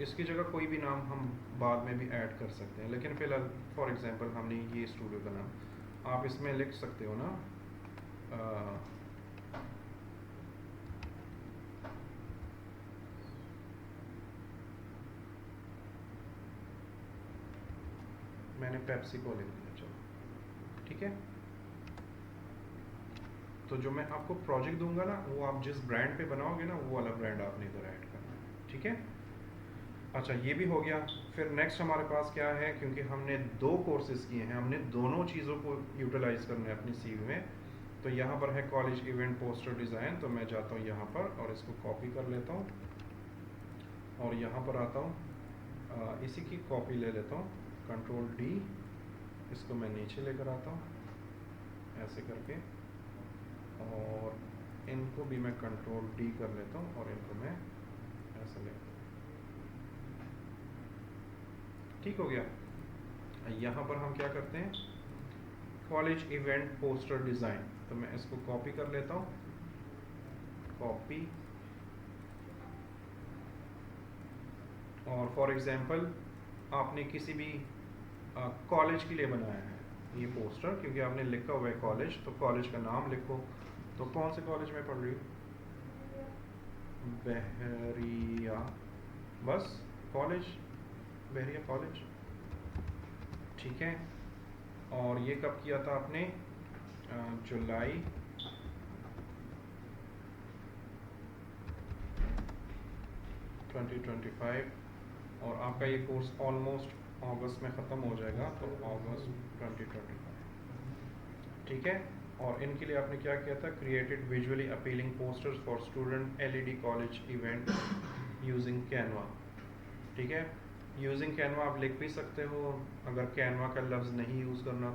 इसकी जगह कोई भी नाम हम बाद में भी ऐड कर सकते हैं, लेकिन फ़िलहाल फॉर एग्जांपल हमने ये स्टूडियो का नाम, आप इसमें लिख सकते हो ना मैंने पेप्सी को लिख दिया, चलो ठीक है। तो जो मैं आपको प्रोजेक्ट दूंगा ना, वो आप जिस ब्रांड पे बनाओगे ना, वो वाला ब्रांड आपने इधर ऐड करना है, ठीक है। अच्छा, ये भी हो गया। फिर नेक्स्ट हमारे पास क्या है, क्योंकि हमने 2 कोर्सेज किए हैं, हमने दोनों चीज़ों को यूटिलाइज करना है अपनी सीवी में। तो यहाँ पर है कॉलेज इवेंट पोस्टर डिज़ाइन, तो मैं जाता हूँ यहाँ पर और इसको कॉपी कर लेता हूँ और यहाँ पर आता हूँ, इसी की कॉपी ले लेता हूँ, कंट्रोल डी, इसको मैं नीचे लेकर आता हूँ ऐसे करके, और इनको भी मैं कंट्रोल डी कर लेता हूँ और इनको मैं ऐसे लेता हूँ, ठीक हो गया। यहाँ पर हम क्या करते हैं, कॉलेज इवेंट पोस्टर डिज़ाइन, तो मैं इसको कॉपी कर लेता हूँ, कॉपी, और फॉर एग्जांपल आपने किसी भी कॉलेज के लिए बनाया है ये पोस्टर, क्योंकि आपने लिखा हुआ है कॉलेज, तो कॉलेज का नाम लिखो। तो कौन से कॉलेज में पढ़ रही हो, बहरिया, बस कॉलेज, बहरिया कॉलेज, ठीक है। और ये कब किया था आपने, जुलाई 2025, और आपका ये कोर्स ऑलमोस्ट अगस्त में ख़त्म हो जाएगा, तो अगस्त 2025, ठीक है। और इनके लिए आपने क्या किया था, created visually appealing posters for student LED college event using Canva, ठीक है। यूजिंग कैनवा आप लिख भी सकते हो, अगर कैनवा का लफ्ज़ नहीं यूज़ करना,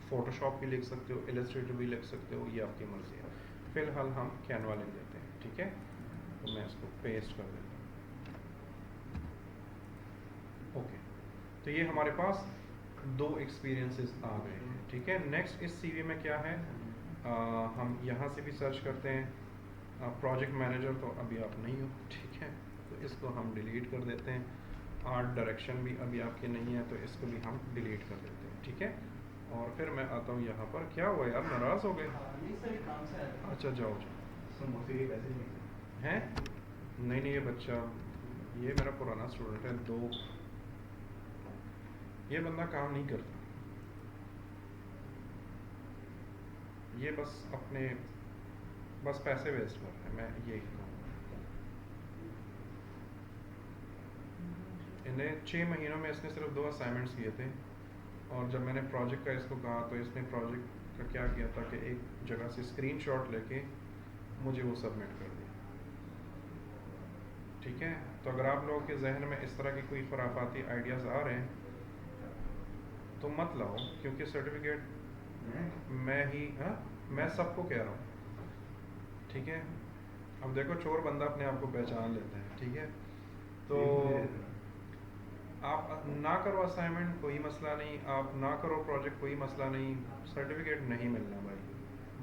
फ़ोटोशॉप भी लिख सकते हो, इलस्ट्रेटर भी लिख सकते हो, ये आपकी मर्ज़ी है। फ़िलहाल हम कैनवा लिख देते हैं, ठीक है। तो मैं इसको पेस्ट कर देता हूँ, ओके। तो ये हमारे पास 2 एक्सपीरियंसेस आ गए हैं, ठीक है। नेक्स्ट इस सीवी में क्या है, हम यहाँ से भी सर्च करते हैं प्रोजेक्ट मैनेजर, तो अभी आप नहीं हो, ठीक है, तो इसको हम डिलीट कर देते हैं। आर्ट डायरेक्शन भी अभी आपके नहीं है, तो इसको भी हम डिलीट कर देते हैं, ठीक है। और फिर मैं आता हूँ यहाँ पर, क्या हुआ यार, नाराज़ हो गए? अच्छा जाओ हैं, नहीं नहीं, ये बच्चा, ये मेरा पुराना स्टूडेंट है, 2, ये बंदा काम नहीं करता, ये बस अपने बस पैसे वेस्ट कर रहा है, मैं यही कहूँगा। इन्हें 6 महीनों में इसने सिर्फ 2 असाइनमेंट्स किए थे, और जब मैंने प्रोजेक्ट का इसको कहा, तो इसने प्रोजेक्ट का क्या किया था कि एक जगह से स्क्रीनशॉट लेके मुझे वो सबमिट कर दिया, ठीक है। तो अगर आप लोगों के जहन में इस तरह की कोई खुराफाती आइडियाज़ आ रहे हैं तो मत लाओ, क्योंकि सर्टिफिकेट मैं ही, हाँ, मैं सबको कह रहा हूँ, ठीक है। अब देखो चोर बंदा अपने आप को पहचान लेता है, ठीक है। तो आप ना करो असाइनमेंट, कोई मसला नहीं, आप ना करो प्रोजेक्ट, कोई मसला नहीं, सर्टिफिकेट नहीं मिलना भाई।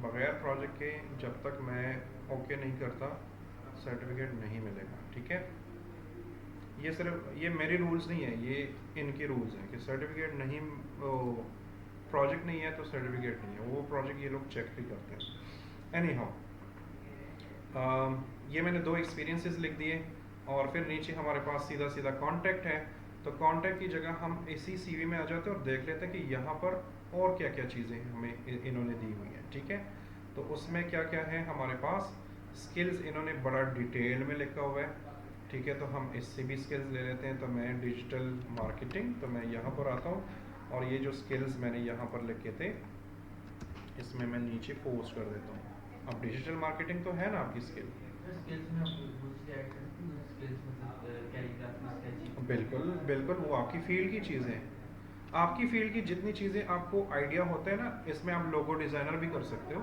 बगैर प्रोजेक्ट के जब तक मैं ओके नहीं करता सर्टिफिकेट नहीं मिलेगा, ठीक है। ये सिर्फ ये मेरे रूल्स नहीं है, ये इनके रूल्स हैं कि सर्टिफिकेट नहीं, प्रोजेक्ट नहीं है तो सर्टिफिकेट नहीं है। वो प्रोजेक्ट ये लोग चेक भी करते हैं। एनी हाउ, ये मैंने 2 एक्सपीरियंसेस लिख दिए और फिर नीचे हमारे पास सीधा सीधा कॉन्टैक्ट है। तो कॉन्टैक्ट की जगह हम इसी सीवी में आ जाते हैं और देख लेते हैं कि यहाँ पर और क्या क्या चीज़ें हमें इन्होंने दी हुई हैं, ठीक है। तो उसमें क्या क्या है हमारे पास, स्किल्स इन्होंने बड़ा डिटेल में लिखा हुआ है, ठीक है। तो हम इससे भी स्किल्स ले लेते हैं। तो मैं डिजिटल मार्केटिंग, तो मैं यहाँ पर आता हूँ और ये जो स्किल्स मैंने यहाँ पर लिखे थे इसमें मैं नीचे पोस्ट कर देता हूँ। अब डिजिटल मार्केटिंग तो है ना आपकी स्किल, स्किल्स में आप दूसरी ऐड करें कि स्किल्स मतलब कैलीग्राफी, स्केचिंग। बिल्कुल बिल्कुल, वो आपकी फील्ड की चीज़ें हैं। आपकी फील्ड की जितनी चीज़ें आपको आइडिया होता है ना, इसमें आप लोगो डिज़ाइनर भी कर सकते हो,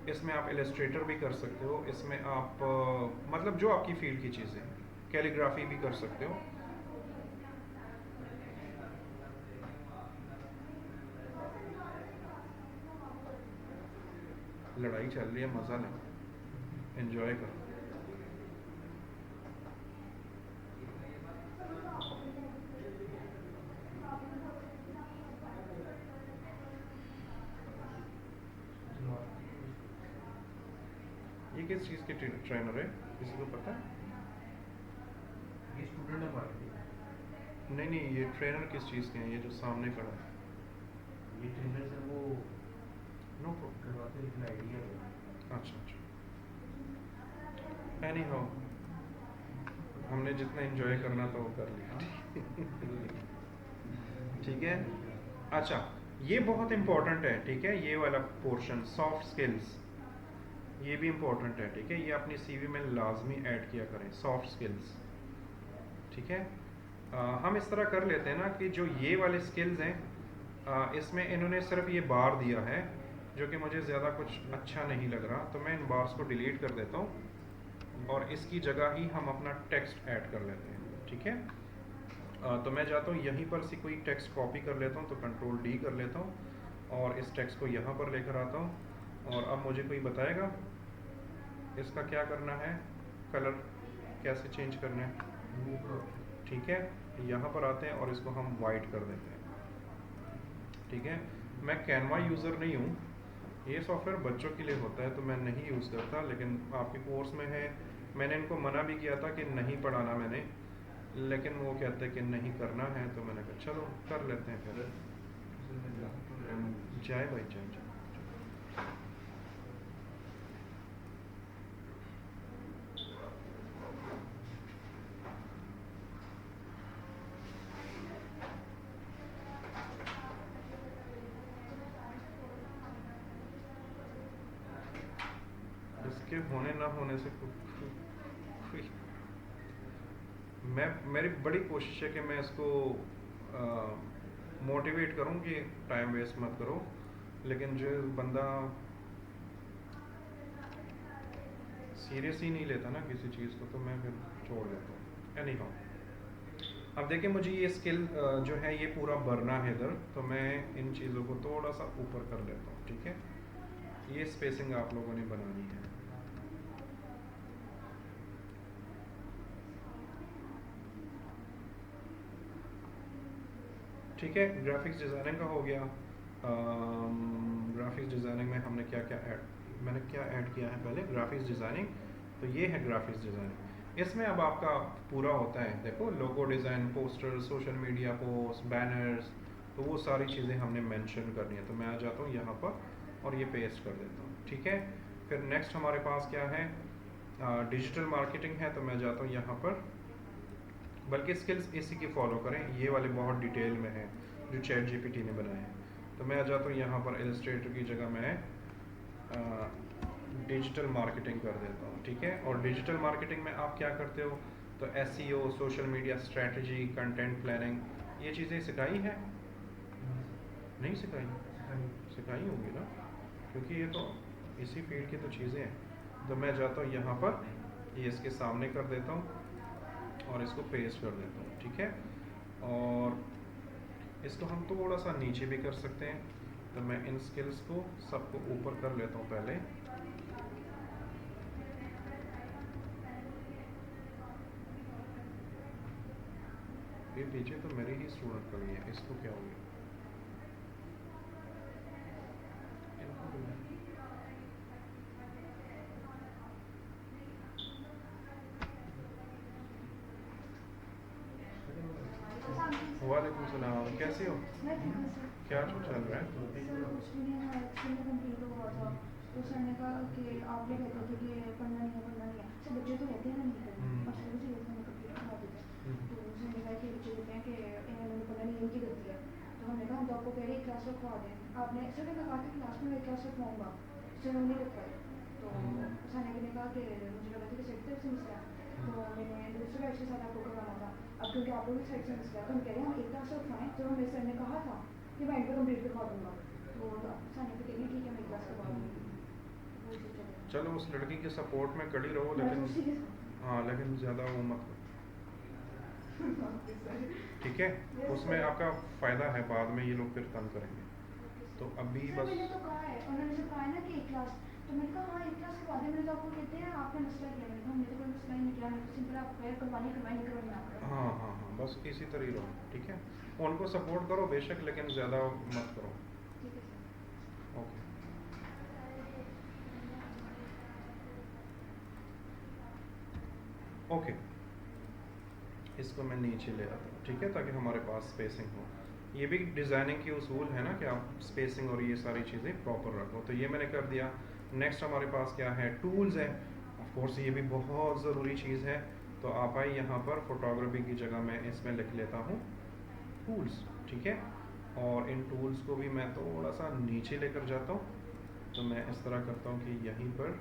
इसमें आप इलस्ट्रेटर भी कर सकते हो, इसमें आप मतलब जो आपकी फील्ड की चीज़ें हैं, कैलीग्राफी भी कर सकते हो। लड़ाई चल रही है, मज़ा लें, एंजॉय करो। ये किस चीज़ के ट्रेनर है, किसी को पता है? ये स्टूडेंट है मार्केटिंग। नहीं नहीं, ये ट्रेनर किस चीज़ के हैं, ये जो सामने खड़ा है? ये ट्रेनर से वो नो करवाते, लेकिन आइडिया है। अच्छा अच्छा, एनी हाउ, हमने जितना एंजॉय करना था वो कर लिया, ठीक है। अच्छा, ये बहुत इम्पोर्टेंट है, ठीक है। ये वाला पोर्शन सॉफ्ट स्किल्स, ये भी इम्पोर्टेंट है, ठीक है। ये अपनी सीवी में लाजमी ऐड किया करें, सॉफ्ट स्किल्स, ठीक है। हम इस तरह कर लेते हैं ना कि जो ये वाले स्किल्स हैं, इसमें इन्होंने सिर्फ ये बार दिया है जो कि मुझे ज़्यादा कुछ अच्छा नहीं लग रहा, तो मैं इन बार्स को डिलीट कर देता हूँ और इसकी जगह ही हम अपना टेक्स्ट ऐड कर लेते हैं, ठीक है। तो मैं जाता हूँ यहीं पर से कोई टेक्स्ट कॉपी कर लेता हूँ, तो कंट्रोल डी कर लेता हूँ और इस टेक्स्ट को यहाँ पर लेकर आता हूँ। और अब मुझे कोई बताएगा इसका क्या करना है, कलर कैसे चेंज करना है, ठीक है। यहाँ पर आते हैं और इसको हम वाइट कर देते हैं, ठीक है। मैं कैनवा यूज़र नहीं हूँ, ये सॉफ्टवेयर बच्चों के लिए होता है तो मैं नहीं यूज़ करता, लेकिन आपके कोर्स में है। मैंने इनको मना भी किया था कि नहीं पढ़ाना मैंने, लेकिन वो कहते हैं कि नहीं करना है, तो मैंने कहा चलो कर लेते हैं फिर। जाए भाई जाए जाए। इसके होने ना होने से मेरी बड़ी कोशिश है कि मैं इसको मोटिवेट करूं कि टाइम वेस्ट मत करो, लेकिन जो बंदा सीरियस ही नहीं लेता ना किसी चीज़ को, तो मैं फिर छोड़ देता हूँ। एनी हाउ, अब देखिए मुझे ये स्किल जो है ये पूरा भरना है इधर, तो मैं इन चीज़ों को थोड़ा सा ऊपर कर लेता हूँ, ठीक है। ये स्पेसिंग आप लोगों ने बनानी है। ठीक है, ग्राफिक्स डिज़ाइनिंग का हो गया। ग्राफिक्स डिज़ाइनिंग में हमने क्या क्या मैंने क्या ऐड किया है पहले, ग्राफिक्स डिज़ाइनिंग। तो ये है ग्राफिक्स डिज़ाइनिंग, इसमें अब आपका पूरा होता है, देखो logo design, poster, social media post, banners, तो वो सारी चीज़ें हमने मेंशन करनी है। तो मैं आ जाता हूँ यहाँ पर और ये पेस्ट कर देता हूँ, ठीक है। फिर नेक्स्ट हमारे पास क्या है, डिजिटल मार्केटिंग है, तो मैं जाता हूँ यहाँ पर, बल्कि स्किल्स इसी की फॉलो करें, ये वाले बहुत डिटेल में हैं जो चैट जीपीटी ने बनाए हैं। तो मैं आ जाता हूँ यहाँ पर, इलस्ट्रेटर की जगह मैं डिजिटल मार्केटिंग कर देता हूँ, ठीक है। और डिजिटल मार्केटिंग में आप क्या करते हो, तो SEO, social media strategy, content planning, ये चीज़ें सिखाई है? नहीं सिखाई? सिखाई होंगी ना, क्योंकि ये तो इसी फील्ड की तो चीज़ें हैं। तो मैं जाता हूँ यहाँ पर, ये इसके सामने कर देता हूँ और इसको पेस्ट कर देता हूँ, ठीक है। और इसको हम थोड़ा सा नीचे भी कर सकते हैं, तो मैं इन स्किल्स को सबको ऊपर कर लेता हूँ पहले। ये पीछे तो मेरे ही स्टूडेंट खड़ी है, इसको क्या हो गया? इनको भी है। वालेकुम सलाम, कैसे हो? मैं ठीक हूँ सर। क्या चल रहा है? सर कुछ भी नहीं, हमारा एक्सपीरियंस कंप्लीट हुआ था, तो सर ने कहा कि आप लोग कहते थे कि पढ़ना नहीं है, सर बच्चे तो रहते हैं ना नहीं करना, और सर भी चाहिए था कंप्लीट करवा देते हैं। तो सर ने कहा कि बच्चे कहते हैं कि इन्होंने पढ़ना नहीं, इनकी गलती है। तो हमने कहा हम तो आपको कह रहे हैं क्लास रखवा दें, आपने सर ने कहा कि क्लास में मैं क्लास रखवाऊँगा, सर ने नहीं रखवाई। तो सर ने कहा कि मुझे लगा था कि सर की तरफ से मसला है, तो मैंने दूसरे बैच के साथ आपको करवाना था। अब क्योंकि आप लोग की साइड से मसला है, तो हम कह रहे हैं हम एक क्लास रखवाएं, तो हमें सर ने कहा था कि मैं इनको कंप्लीट करवा दूँगा। तो सर ने कहा ठीक है मैं एक क्लास करवा दूँगी। वो चीज़ चल रही है। चलो उस लड़की के सपोर्ट में खड़ी रहो, मैं तो उसी लेकिन के हाँ, लेकिन ज़्यादा वो मत करो, ठीक है। उसमें आपका फ़ायदा है, बाद में ये लोग फिर तंग करेंगे। तो अभी सर बस मैंने तो कहा है, उन्होंने जब कहा है ना कि एक क्लास, तो मैंने कहा हाँ एक क्लास करवा दें। मैंने तो आपको कहते हैं आपने मसला किया, मैंने कहा हमने तो कोई मसला ही नहीं किया, मैंने तो सिंपल आप प्रेयर करवानी करवाई, नहीं करवानी ना करो। हाँ हाँ हाँ, बस इसी तरह ही रहो, ठीक है। उनको सपोर्ट करो बेशक, लेकिन ज़्यादा मत करो, ठीक है सर। ओके। ओके, इसको मैं नीचे ले आता हूँ, ठीक है, ताकि हमारे पास स्पेसिंग हो। ये भी डिज़ाइनिंग की उसूल है ना कि आप स्पेसिंग और ये सारी चीज़ें प्रॉपर रखो। तो ये मैंने कर दिया। नेक्स्ट हमारे पास क्या है? टूल्स है। ऑफ कोर्स ये भी बहुत ज़रूरी चीज़ है। तो आप आए यहाँ पर, फोटोग्राफी की जगह मैं इसमें लिख लेता हूँ टूल्स, ठीक है। और इन टूल्स को भी मैं थोड़ा सा नीचे लेकर जाता हूँ। तो मैं इस तरह करता हूँ कि यहीं पर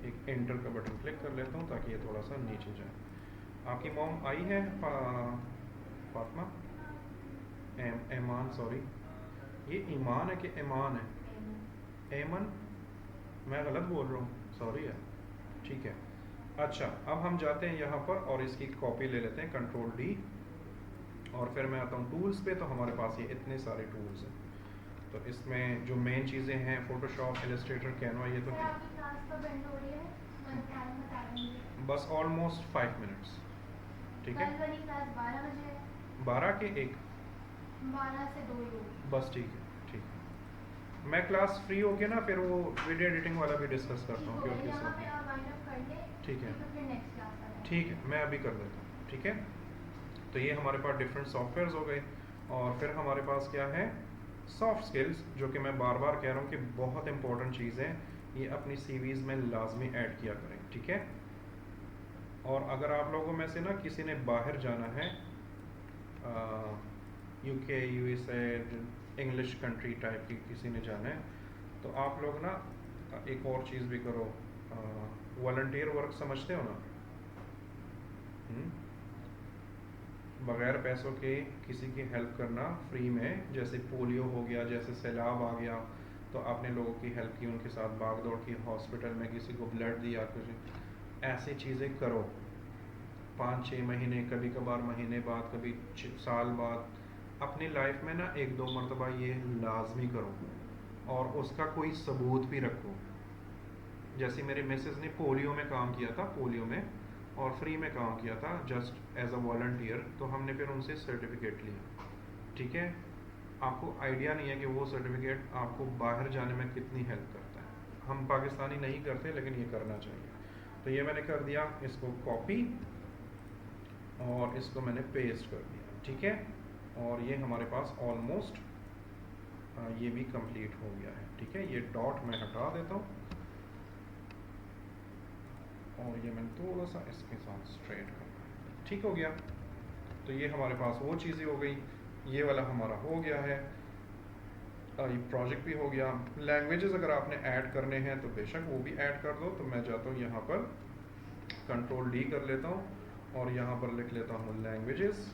एक एंटर का बटन क्लिक कर लेता हूँ ताकि ये थोड़ा सा नीचे जाए। आपकी मॉम आई है फातिमा? ऐमान, सॉरी, ये ईमान है कि ऐमान है? ऐमन, मैं गलत बोल रहा हूँ, सॉरी यार, ठीक है। अच्छा, अब हम जाते हैं यहाँ पर और इसकी कॉपी ले लेते हैं, कंट्रोल डी, और फिर मैं आता हूँ टूल्स पे। तो हमारे पास ये इतने सारे टूल्स हैं। तो इसमें जो मेन चीज़ें हैं, फोटोशॉप, इलस्ट्रेटर, कैनवा, ये तो सर आपकी क्लास कब एंड हो रही है? मैं टाइम बता दूँगी। बस ऑलमोस्ट 5 मिनट्स, ठीक है। कल वाली क्लास 12 बजे है। 12 के 1, 12 से 2 ही होगी। बस ठीक है, ठीक है। मैं क्लास फ्री होके ना फिर वो वीडियो एडिटिंग वाला भी डिस्कस करता हूँ, क्योंकि यहाँ पे सब आप वाइंड अप कर लें, ठीक है, तो फिर नेक्स्ट क्लास आ जाएगा। ठीक है, मैं अभी कर देता हूँ, ठीक है। तो ये हमारे पास डिफरेंट सॉफ्टवेयर्स हो गए, और फिर हमारे पास क्या है? सॉफ्ट स्किल्स, जो कि मैं बार बार कह रहा हूँ कि बहुत इंपॉर्टेंट चीज़ है। ये अपनी सीवीज़ में लाजमी ऐड किया करें, ठीक है। और अगर आप लोगों में से ना किसी ने बाहर जाना है, UK, USA, English country type की किसी ने जाना है, तो आप लोग ना एक और चीज़ भी करो, वॉलंटियर वर्क समझते हो ना? बग़ैर पैसों के किसी की हेल्प करना फ्री में, जैसे पोलियो हो गया, जैसे सैलाब आ गया, तो आपने लोगों की हेल्प की, उनके साथ भाग दौड़ की, हॉस्पिटल में किसी को ब्लड दिया, कुछ ऐसी चीज़ें करो। 5-6 महीने, कभी कभार महीने बाद, कभी साल बाद, अपनी लाइफ में ना 1-2 मरतबा ये लाजमी करो, और उसका कोई सबूत भी रखो। जैसे मेरे मिसेस ने पोलियो में काम किया था, पोलियो में, और फ्री में काम किया था जस्ट एज अ वॉलंटियर, तो हमने फिर उनसे सर्टिफिकेट लिया, ठीक है। आपको आइडिया नहीं है कि वो सर्टिफिकेट आपको बाहर जाने में कितनी हेल्प करता है। हम पाकिस्तानी नहीं करते, लेकिन ये करना चाहिए। तो ये मैंने कर दिया, इसको कॉपी और इसको मैंने पेस्ट कर दिया, ठीक है। और ये हमारे पास ऑलमोस्ट ये भी कंप्लीट हो गया है, ठीक है। ये डॉट मैं हटा देता हूँ, और ये मैंने थोड़ा सा इसके साथ स्ट्रेट करना है, ठीक हो गया। तो ये हमारे पास वो चीज़ें हो गई, ये वाला हमारा हो गया है, ये प्रोजेक्ट भी हो गया। लैंग्वेजेस अगर आपने ऐड करने हैं तो बेशक वो भी ऐड कर दो। तो मैं जाता हूँ यहाँ पर, कंट्रोल डी कर लेता हूँ, और यहाँ पर लिख लेता हूँ लैंग्वेजेस,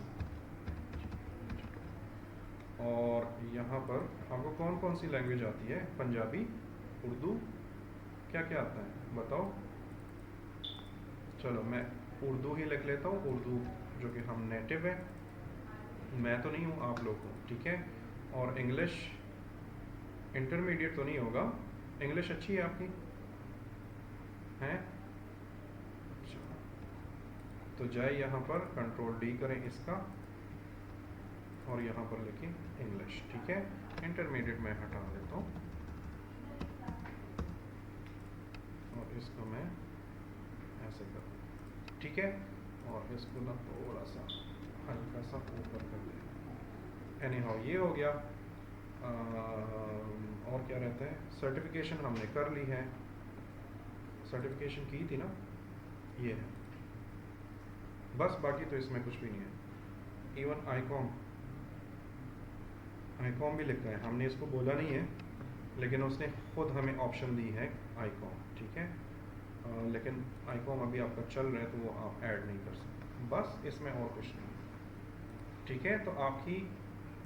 और यहाँ पर आपको कौन कौन सी लैंग्वेज आती है? पंजाबी, उर्दू, क्या क्या आता है बताओ? चलो मैं उर्दू ही लिख लेता हूँ, उर्दू जो कि हम नेटिव है, मैं तो नहीं हूँ, आप लोग हो, ठीक है। और इंग्लिश इंटरमीडिएट तो नहीं होगा, इंग्लिश अच्छी है आपकी हैं? अच्छा, तो जाए यहाँ पर कंट्रोल डी करें इसका और यहाँ पर लिखें इंग्लिश, ठीक है। इंटरमीडिएट मैं हटा देता हूँ और इसको मैं ऐसे कर दूँ, ठीक है। और इसको ना थोड़ा सा हल्का सा ऊपर कर दें। एनी हाउ ये हो गया। और क्या रहता है, सर्टिफिकेशन हमने कर ली है, सर्टिफिकेशन की थी ना, ये है बस, बाकी तो इसमें कुछ भी नहीं है। इवन आईकॉम, आईकॉम भी लिखा है, हमने इसको बोला नहीं है लेकिन उसने खुद हमें ऑप्शन दी है आईकॉम, ठीक है। लेकिन आईकॉम अभी आपका चल रहा है तो वो आप ऐड नहीं कर सकते, बस इसमें और कुछ नहीं, ठीक है। तो आपकी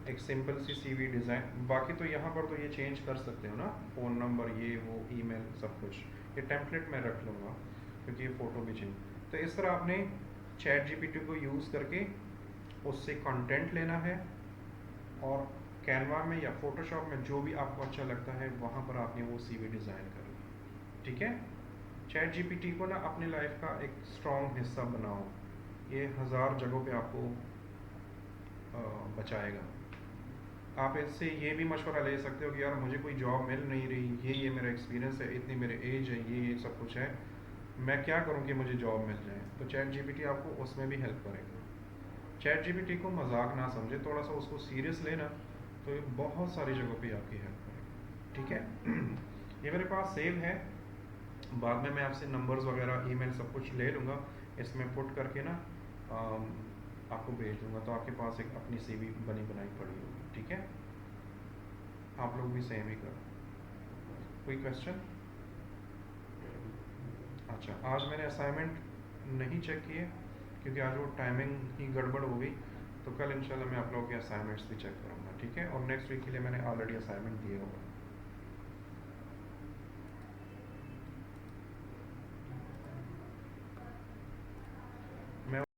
एक सिंपल सी सीवी डिज़ाइन, बाकी तो यहाँ पर तो ये चेंज कर सकते हो ना, फ़ोन नंबर ये वो ईमेल सब कुछ, ये टेम्पलेट में रख लूँगा क्योंकि ये फ़ोटो भी चेंज। तो इस तरह आपने चैट जीपीटी को यूज़ करके उससे कंटेंट लेना है और कैनवा में या फोटोशॉप में जो भी आपको अच्छा लगता है वहाँ पर आपने वो सीवी डिज़ाइन कर ली, ठीक है। चैट जीपीटी को ना अपनी लाइफ का एक स्ट्रॉन्ग हिस्सा बनाओ, ये 1000 जगहों पे आपको बचाएगा। आप इससे ये भी मशवरा ले सकते हो कि यार मुझे कोई जॉब मिल नहीं रही, ये मेरा एक्सपीरियंस है, इतनी मेरे एज है, ये सब कुछ है, मैं क्या करूँ कि मुझे जॉब मिल जाए। तो चैट जीपीटी आपको उसमें भी हेल्प करेगा। चैट जीपीटी को मजाक ना समझे, थोड़ा सा उसको सीरियस लेना, तो ये बहुत सारी जगहों पे आपकी हेल्प करेगा, ठीक है। ये मेरे पास सेव है, बाद में मैं आपसे नंबर्स वगैरह ईमेल सब कुछ ले लूँगा, इसमें पुट करके ना आपको भेज दूँगा, तो आपके पास एक अपनी सीवी बनी बनाई पड़ी होगी, ठीक है। आप लोग भी सेम ही करो। कोई क्वेश्चन? अच्छा, आज मैंने असाइनमेंट नहीं चेक किए क्योंकि आज वो टाइमिंग ही गड़बड़ हो गई, तो कल इंशाल्लाह मैं आप लोगों के असाइनमेंट्स भी चेक करूँगा, ठीक है। और नेक्स्ट वीक के लिए मैंने ऑलरेडी असाइनमेंट दिए होगा। मैं